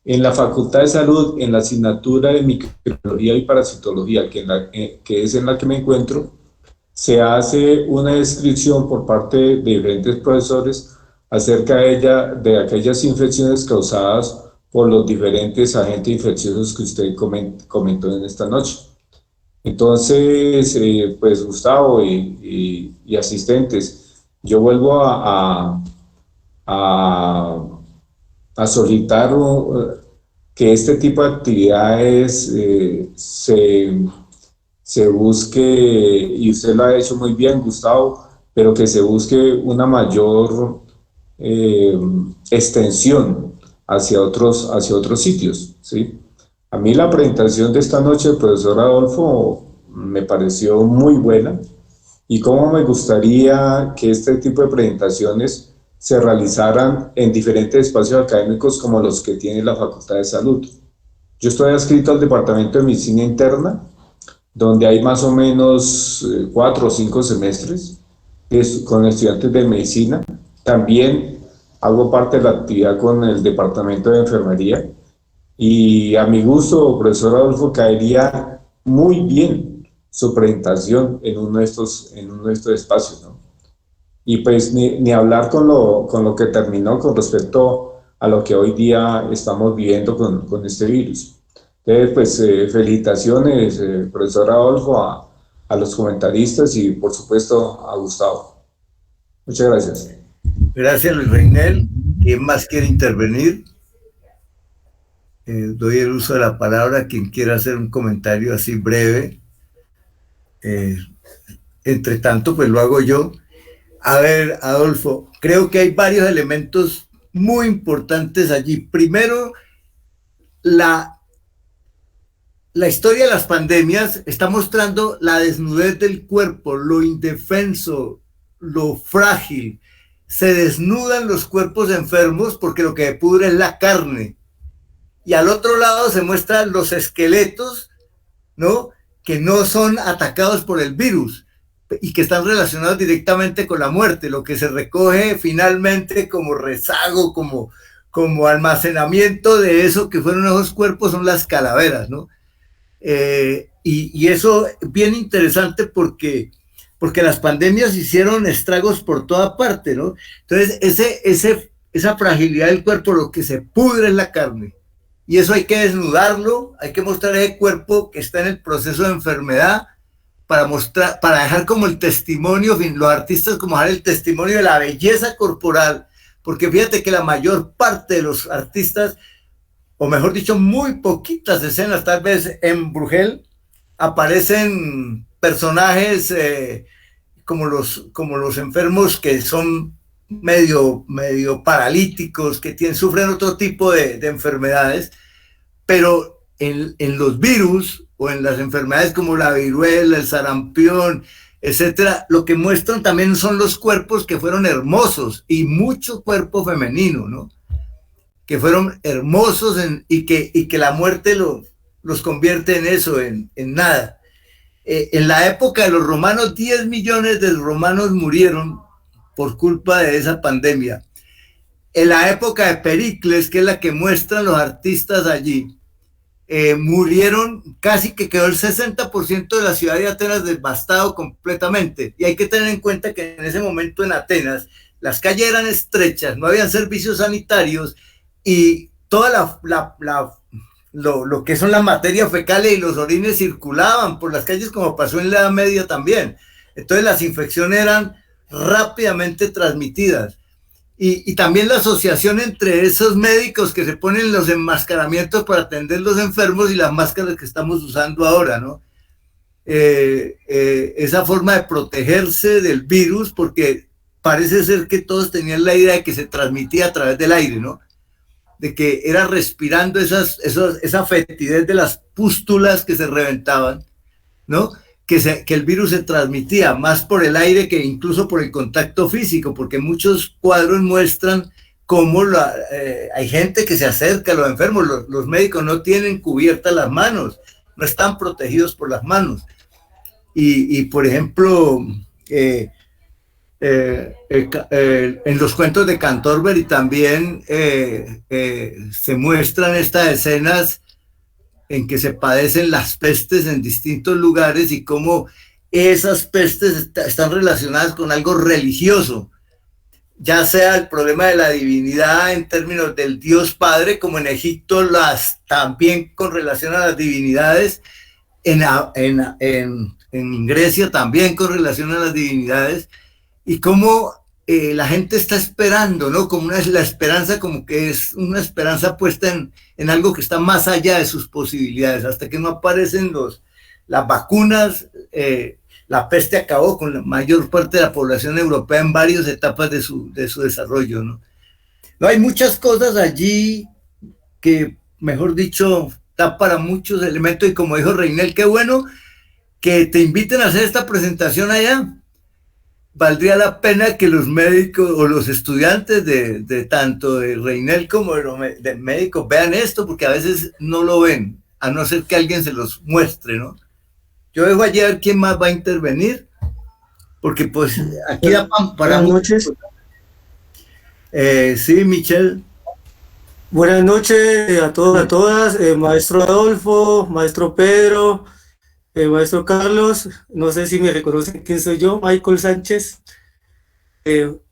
En la facultad de salud, en la asignatura de microbiología y parasitología, que es en la que me encuentro, se hace una descripción por parte de diferentes profesores acerca de aquellas infecciones causadas por los diferentes agentes infecciosos que usted comentó en esta noche. Entonces, pues Gustavo y asistentes, yo vuelvo a solicitar que este tipo de actividades se busque, y usted lo ha hecho muy bien, Gustavo, pero que se busque una mayor extensión hacia otros sitios, ¿sí? A mí la presentación de esta noche del profesor Adolfo me pareció muy buena y cómo me gustaría que este tipo de presentaciones se realizaran en diferentes espacios académicos como los que tiene la Facultad de Salud. Yo estoy adscrito al Departamento de Medicina Interna, donde hay más o menos 4 o 5 semestres con estudiantes de medicina. También hago parte de la actividad con el Departamento de Enfermería y a mi gusto, profesor Adolfo, caería muy bien su presentación en uno de estos espacios, ¿no? Y pues ni hablar con lo que terminó con respecto a lo que hoy día estamos viviendo con este virus. Entonces, pues felicitaciones, profesor Adolfo, a los comentaristas y por supuesto a Gustavo. Muchas gracias. Gracias, Luis Reinel. ¿Quién más quiere intervenir? Doy el uso de la palabra a quien quiera hacer un comentario así breve. Entre tanto, pues lo hago yo. A ver, Adolfo, creo que hay varios elementos muy importantes allí. Primero, la historia de las pandemias está mostrando la desnudez del cuerpo, lo indefenso, lo frágil. Se desnudan los cuerpos enfermos porque lo que pudre es la carne. Y al otro lado se muestran los esqueletos, ¿no?, que no son atacados por el virus y que están relacionados directamente con la muerte, lo que se recoge finalmente como rezago, como almacenamiento de eso que fueron esos cuerpos son las calaveras, ¿no? Y eso es bien interesante porque las pandemias hicieron estragos por toda parte, ¿no? Entonces, esa fragilidad del cuerpo, lo que se pudre es la carne. Y eso hay que desnudarlo, hay que mostrar ese cuerpo que está en el proceso de enfermedad para dejar como el testimonio, los artistas como dejar el testimonio de la belleza corporal, porque fíjate que la mayor parte de los artistas, o mejor dicho, muy poquitas escenas, tal vez en Bruegel, aparecen personajes como los enfermos que son medio paralíticos, que sufren otro tipo de enfermedades, pero en los virus o en las enfermedades como la viruela, el sarampión, etcétera, lo que muestran también son los cuerpos que fueron hermosos y mucho cuerpo femenino, ¿no? Que fueron hermosos y que la muerte los convierte en eso, en nada. En la época de los romanos, 10 millones de romanos murieron por culpa de esa pandemia. En la época de Pericles, que es la que muestran los artistas allí, murieron, casi que quedó el 60% de la ciudad de Atenas devastado completamente. Y hay que tener en cuenta que en ese momento en Atenas las calles eran estrechas, no habían servicios sanitarios y toda lo que son las materias fecales y los orines circulaban por las calles como pasó en la Edad Media también. Entonces las infecciones eran rápidamente transmitidas. Y también la asociación entre esos médicos que se ponen los enmascaramientos para atender los enfermos y las máscaras que estamos usando ahora, ¿no? Esa forma de protegerse del virus, porque parece ser que todos tenían la idea de que se transmitía a través del aire, ¿no? De que era respirando esa fetidez de las pústulas que se reventaban, ¿no? Que el virus se transmitía más por el aire que incluso por el contacto físico, porque muchos cuadros muestran cómo hay gente que se acerca a los enfermos, los médicos no tienen cubiertas las manos, no están protegidos por las manos. Y por ejemplo, en los cuentos de Canterbury también se muestran estas escenas en que se padecen las pestes en distintos lugares y cómo esas pestes están relacionadas con algo religioso, ya sea el problema de la divinidad en términos del Dios Padre, como en Egipto también con relación a las divinidades, en Grecia también con relación a las divinidades, y cómo la gente está esperando, ¿no? Como la esperanza, como que es una esperanza puesta en algo que está más allá de sus posibilidades. Hasta que no aparecen las vacunas, la peste acabó con la mayor parte de la población europea en varias etapas de su desarrollo, ¿no? No, hay muchas cosas allí que, mejor dicho, da para muchos elementos, y como dijo Reinel, qué bueno que te inviten a hacer esta presentación allá. Valdría la pena que los médicos o los estudiantes de tanto de Reinel como de médicos vean esto, porque a veces no lo ven, a no ser que alguien se los muestre, ¿no? Yo dejo allí a ver quién más va a intervenir, porque pues aquí da para... Buenas noches. Sí, Michelle. Buenas noches a todos, a todas, maestro Adolfo, maestro Pedro, maestro Carlos, no sé si me reconocen quién soy yo, Michael Sánchez.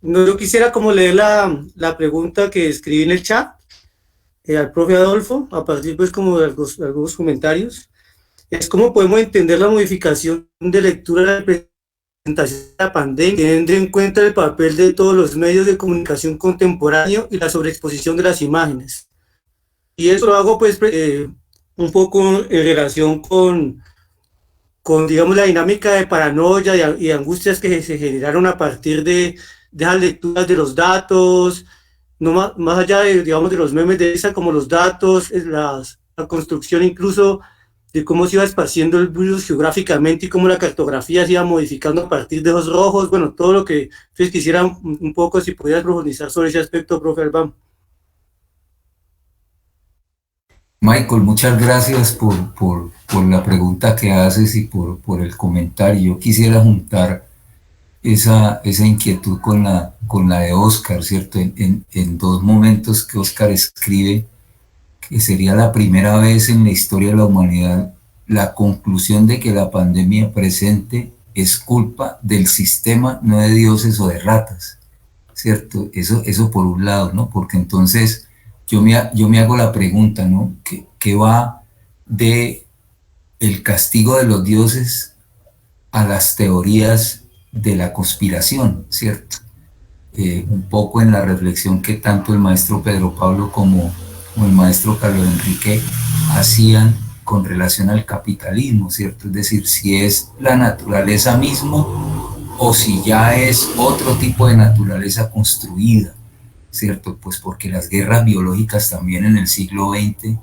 No, yo quisiera como leer la pregunta que escribí en el chat al profe Adolfo, a partir pues como de algunos comentarios. Es cómo podemos entender la modificación de lectura de la presentación de la pandemia, teniendo en cuenta el papel de todos los medios de comunicación contemporáneo y la sobreexposición de las imágenes. Y eso lo hago pues un poco en relación con digamos, la dinámica de paranoia y angustias que se generaron a partir de las lecturas de los datos, no más allá de, digamos, de los memes de esa, como los datos, la construcción incluso de cómo se iba esparciendo el virus geográficamente y cómo la cartografía se iba modificando a partir de los rojos, bueno, todo lo que ustedes quisieran un poco, si pudieras profundizar sobre ese aspecto, profe Albán. Michael, muchas gracias por la pregunta que haces y por el comentario. Yo quisiera juntar esa inquietud con la de Oscar, ¿cierto? En dos momentos que Oscar escribe que sería la primera vez en la historia de la humanidad la conclusión de que la pandemia presente es culpa del sistema, no de dioses o de ratas, ¿cierto? Eso por un lado, ¿no? Porque entonces yo me hago la pregunta, ¿no? ¿Qué va de el castigo de los dioses a las teorías de la conspiración, ¿cierto? Un poco en la reflexión que tanto el maestro Pedro Pablo como el maestro Carlos Enrique hacían con relación al capitalismo, ¿cierto? Es decir, si es la naturaleza mismo o si ya es otro tipo de naturaleza construida, ¿cierto? Pues porque las guerras biológicas también en el siglo XX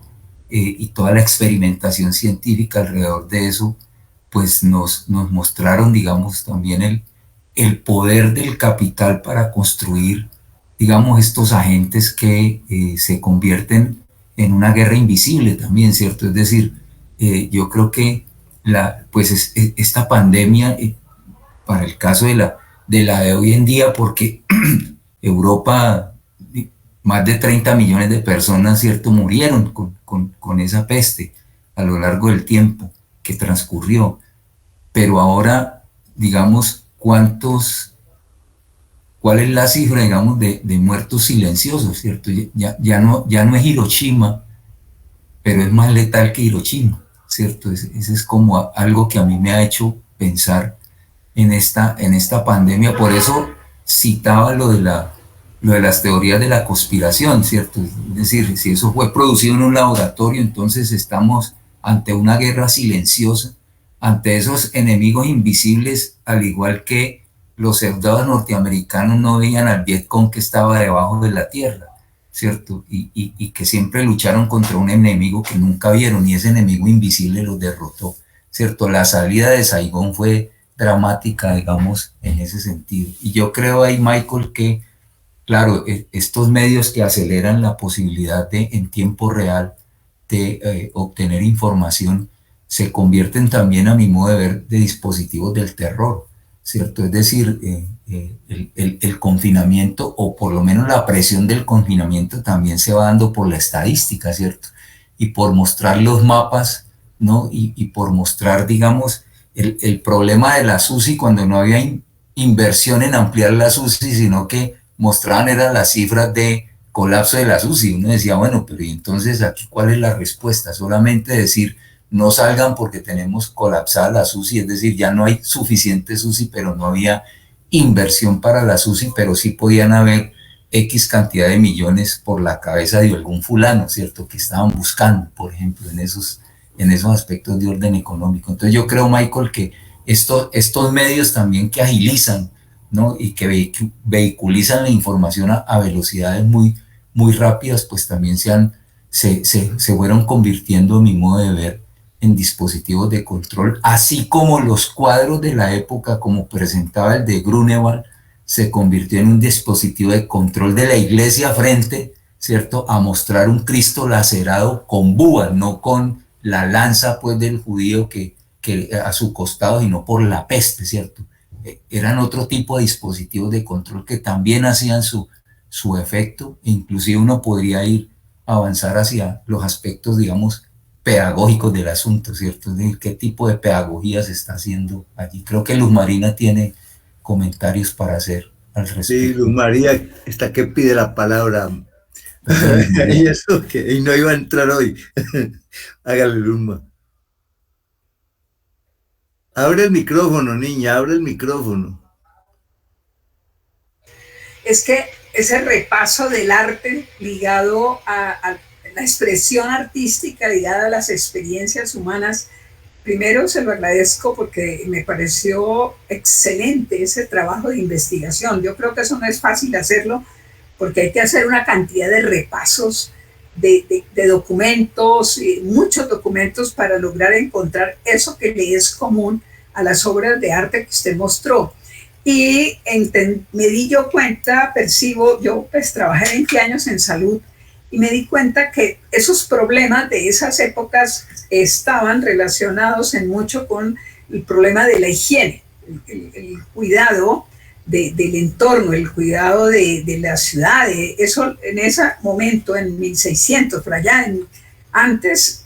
y toda la experimentación científica alrededor de eso, pues nos mostraron, digamos, también el poder del capital para construir, digamos, estos agentes que se convierten en una guerra invisible también, ¿cierto? Es decir, yo creo que esta pandemia, para el caso de la de hoy en día, porque Europa, más de 30 millones de personas, ¿cierto?, murieron con esa peste a lo largo del tiempo que transcurrió. Pero ahora, digamos, ¿cuál es la cifra, digamos, de muertos silenciosos, ¿cierto? Ya no es Hiroshima, pero es más letal que Hiroshima, ¿cierto? Ese es como algo que a mí me ha hecho pensar en esta pandemia. Por eso citaba lo de las teorías de la conspiración, ¿cierto? Es decir, si eso fue producido en un laboratorio, entonces estamos ante una guerra silenciosa, ante esos enemigos invisibles, al igual que los soldados norteamericanos no veían al Vietcong que estaba debajo de la tierra, ¿cierto? Y que siempre lucharon contra un enemigo que nunca vieron, y ese enemigo invisible los derrotó, ¿cierto? La salida de Saigón fue dramática, digamos, en ese sentido. Y yo creo ahí, Michael, que, claro, estos medios que aceleran la posibilidad de, en tiempo real, de obtener información, se convierten también, a mi modo de ver, de dispositivos del terror, ¿cierto? Es decir, el confinamiento, o por lo menos la presión del confinamiento, también se va dando por la estadística, ¿cierto? Y por mostrar los mapas, ¿no? Y por mostrar, digamos, el problema de las UCI, cuando no había inversión en ampliar las UCI, sino que mostraban eran las cifras de colapso de las UCI. Uno decía, bueno, pero ¿y entonces aquí cuál es la respuesta? Solamente decir, no salgan porque tenemos colapsadas las UCI, es decir, ya no hay suficientes UCI, pero no había inversión para las UCI, pero sí podían haber X cantidad de millones por la cabeza de algún fulano, ¿cierto? Que estaban buscando, por ejemplo, en esos aspectos de orden económico. Entonces yo creo, Michael, que estos medios también que agilizan, ¿no? Y que vehiculizan la información a velocidades muy, muy rápidas, pues también se fueron convirtiendo, a mi modo de ver, en dispositivos de control, así como los cuadros de la época, como presentaba el de Grunewald, se convirtió en un dispositivo de control de la iglesia frente, ¿cierto?, a mostrar un Cristo lacerado con búa, no con la lanza, pues, del judío que a su costado, sino por la peste, ¿cierto? Eran otro tipo de dispositivos de control que también hacían su efecto, e inclusive uno podría avanzar hacia los aspectos, digamos, pedagógicos del asunto, ¿cierto? Es decir, ¿qué tipo de pedagogía se está haciendo allí? Creo que Luz Marina tiene comentarios para hacer al respecto. Sí, Luz María está que pide la palabra. Y eso que y no iba a entrar hoy. Hágale, Luzma. Abre el micrófono, niña, abre el micrófono. Es que ese repaso del arte ligado a la expresión artística, ligada a las experiencias humanas, primero se lo agradezco porque me pareció excelente ese trabajo de investigación. Yo creo que eso no es fácil hacerlo porque hay que hacer una cantidad de repasos de documentos, muchos documentos para lograr encontrar eso que le es común a las obras de arte que usted mostró. Y me di yo cuenta, percibo, yo pues trabajé 20 años en salud y me di cuenta que esos problemas de esas épocas estaban relacionados en mucho con el problema de la higiene, el cuidado del entorno, el cuidado de la ciudad. Eso en ese momento, en 1600, por allá, antes,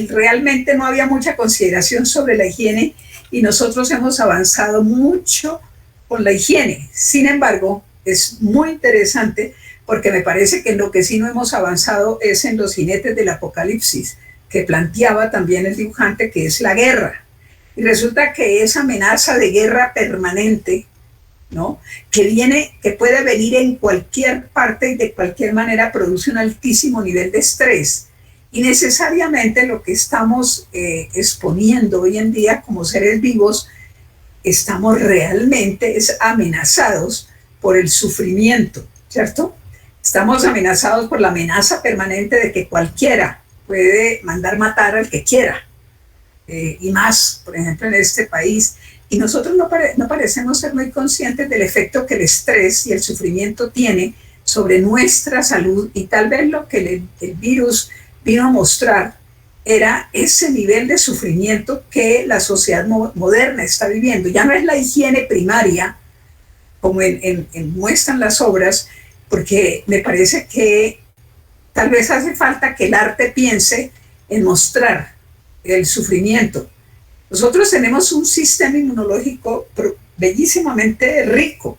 realmente no había mucha consideración sobre la higiene y nosotros hemos avanzado mucho con la higiene. Sin embargo, es muy interesante porque me parece que en lo que sí no hemos avanzado es en los jinetes del apocalipsis, que planteaba también el dibujante, que es la guerra. Y resulta que esa amenaza de guerra permanente, ¿no?, que puede venir en cualquier parte y de cualquier manera, produce un altísimo nivel de estrés. Y necesariamente lo que estamos exponiendo hoy en día como seres vivos, estamos realmente amenazados por el sufrimiento, ¿cierto? Estamos amenazados por la amenaza permanente de que cualquiera puede mandar matar al que quiera, y más, por ejemplo, en este país. Y nosotros no parecemos ser muy conscientes del efecto que el estrés y el sufrimiento tiene sobre nuestra salud, y tal vez lo que el virus vino a mostrar era ese nivel de sufrimiento que la sociedad moderna está viviendo. Ya no es la higiene primaria, como muestran las obras, porque me parece que tal vez hace falta que el arte piense en mostrar el sufrimiento. Nosotros tenemos un sistema inmunológico bellísimamente rico,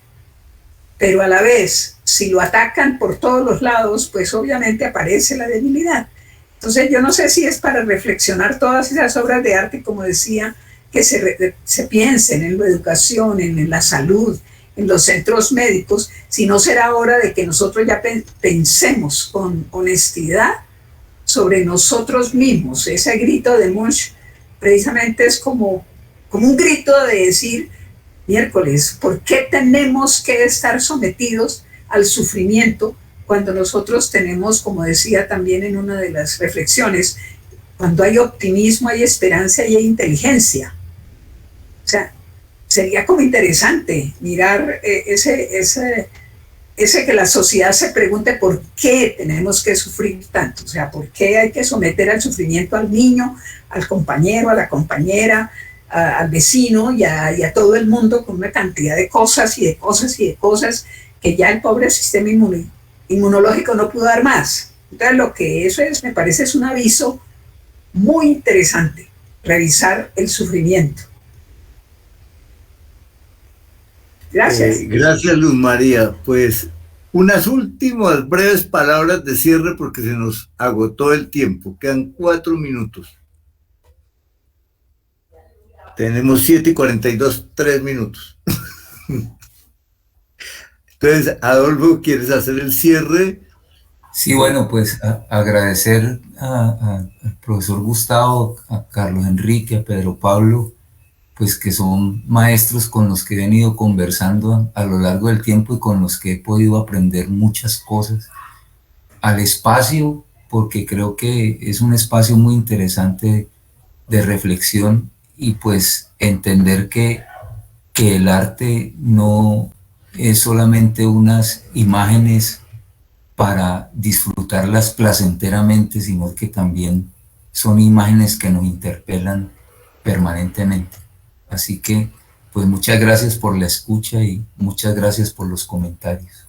pero a la vez, si lo atacan por todos los lados, pues obviamente aparece la debilidad. Entonces yo no sé si es para reflexionar todas esas obras de arte, como decía, que se piensen en la educación, en la salud, en los centros médicos, si no será hora de que nosotros ya pensemos con honestidad sobre nosotros mismos. Ese grito de Munch precisamente es como un grito de decir, miércoles, ¿por qué tenemos que estar sometidos al sufrimiento cuando nosotros tenemos, como decía también en una de las reflexiones, cuando hay optimismo, hay esperanza y hay inteligencia? O sea, sería como interesante mirar ese que la sociedad se pregunte por qué tenemos que sufrir tanto, o sea, por qué hay que someter al sufrimiento al niño, al compañero, a la compañera, al vecino y a todo el mundo, con una cantidad de cosas y de cosas y de cosas que ya el pobre sistema inmunológico no pudo dar más. Entonces lo que eso es, me parece, es un aviso muy interesante, revisar el sufrimiento. Gracias. Gracias, Luz María. Pues unas últimas breves palabras de cierre porque se nos agotó el tiempo. Quedan 4 minutos. Tenemos 7:42, 3 minutos. Entonces, Adolfo, ¿quieres hacer el cierre? Sí, bueno, pues agradecer al profesor Gustavo, a Carlos Enrique, a Pedro Pablo, pues que son maestros con los que he venido conversando a lo largo del tiempo y con los que he podido aprender muchas cosas. Al espacio, porque creo que es un espacio muy interesante de reflexión, y pues entender que el arte no es solamente unas imágenes para disfrutarlas placenteramente, sino que también son imágenes que nos interpelan permanentemente. Así que, pues muchas gracias por la escucha y muchas gracias por los comentarios.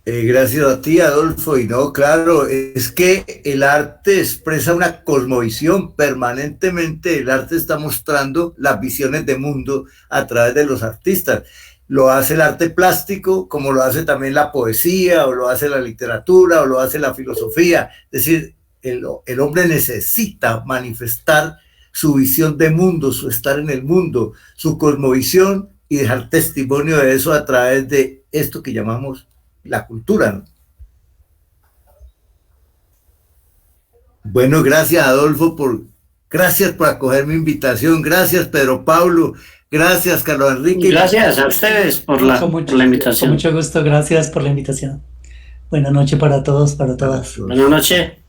Gracias a ti, Adolfo. Y no, claro, es que el arte expresa una cosmovisión permanentemente. El arte está mostrando las visiones de mundo a través de los artistas. Lo hace el arte plástico, como lo hace también la poesía, o lo hace la literatura, o lo hace la filosofía. Es decir, el hombre necesita manifestar su visión de mundo, su estar en el mundo, su cosmovisión, y dejar testimonio de eso a través de esto que llamamos la cultura, ¿no? Bueno, gracias, Adolfo, gracias por acoger mi invitación. Gracias, Pedro Pablo. Gracias, Carlos Enrique. Gracias a ustedes por la invitación. Con mucho gusto, gracias por la invitación. Buenas noches para todos, para todas. Buenas noches.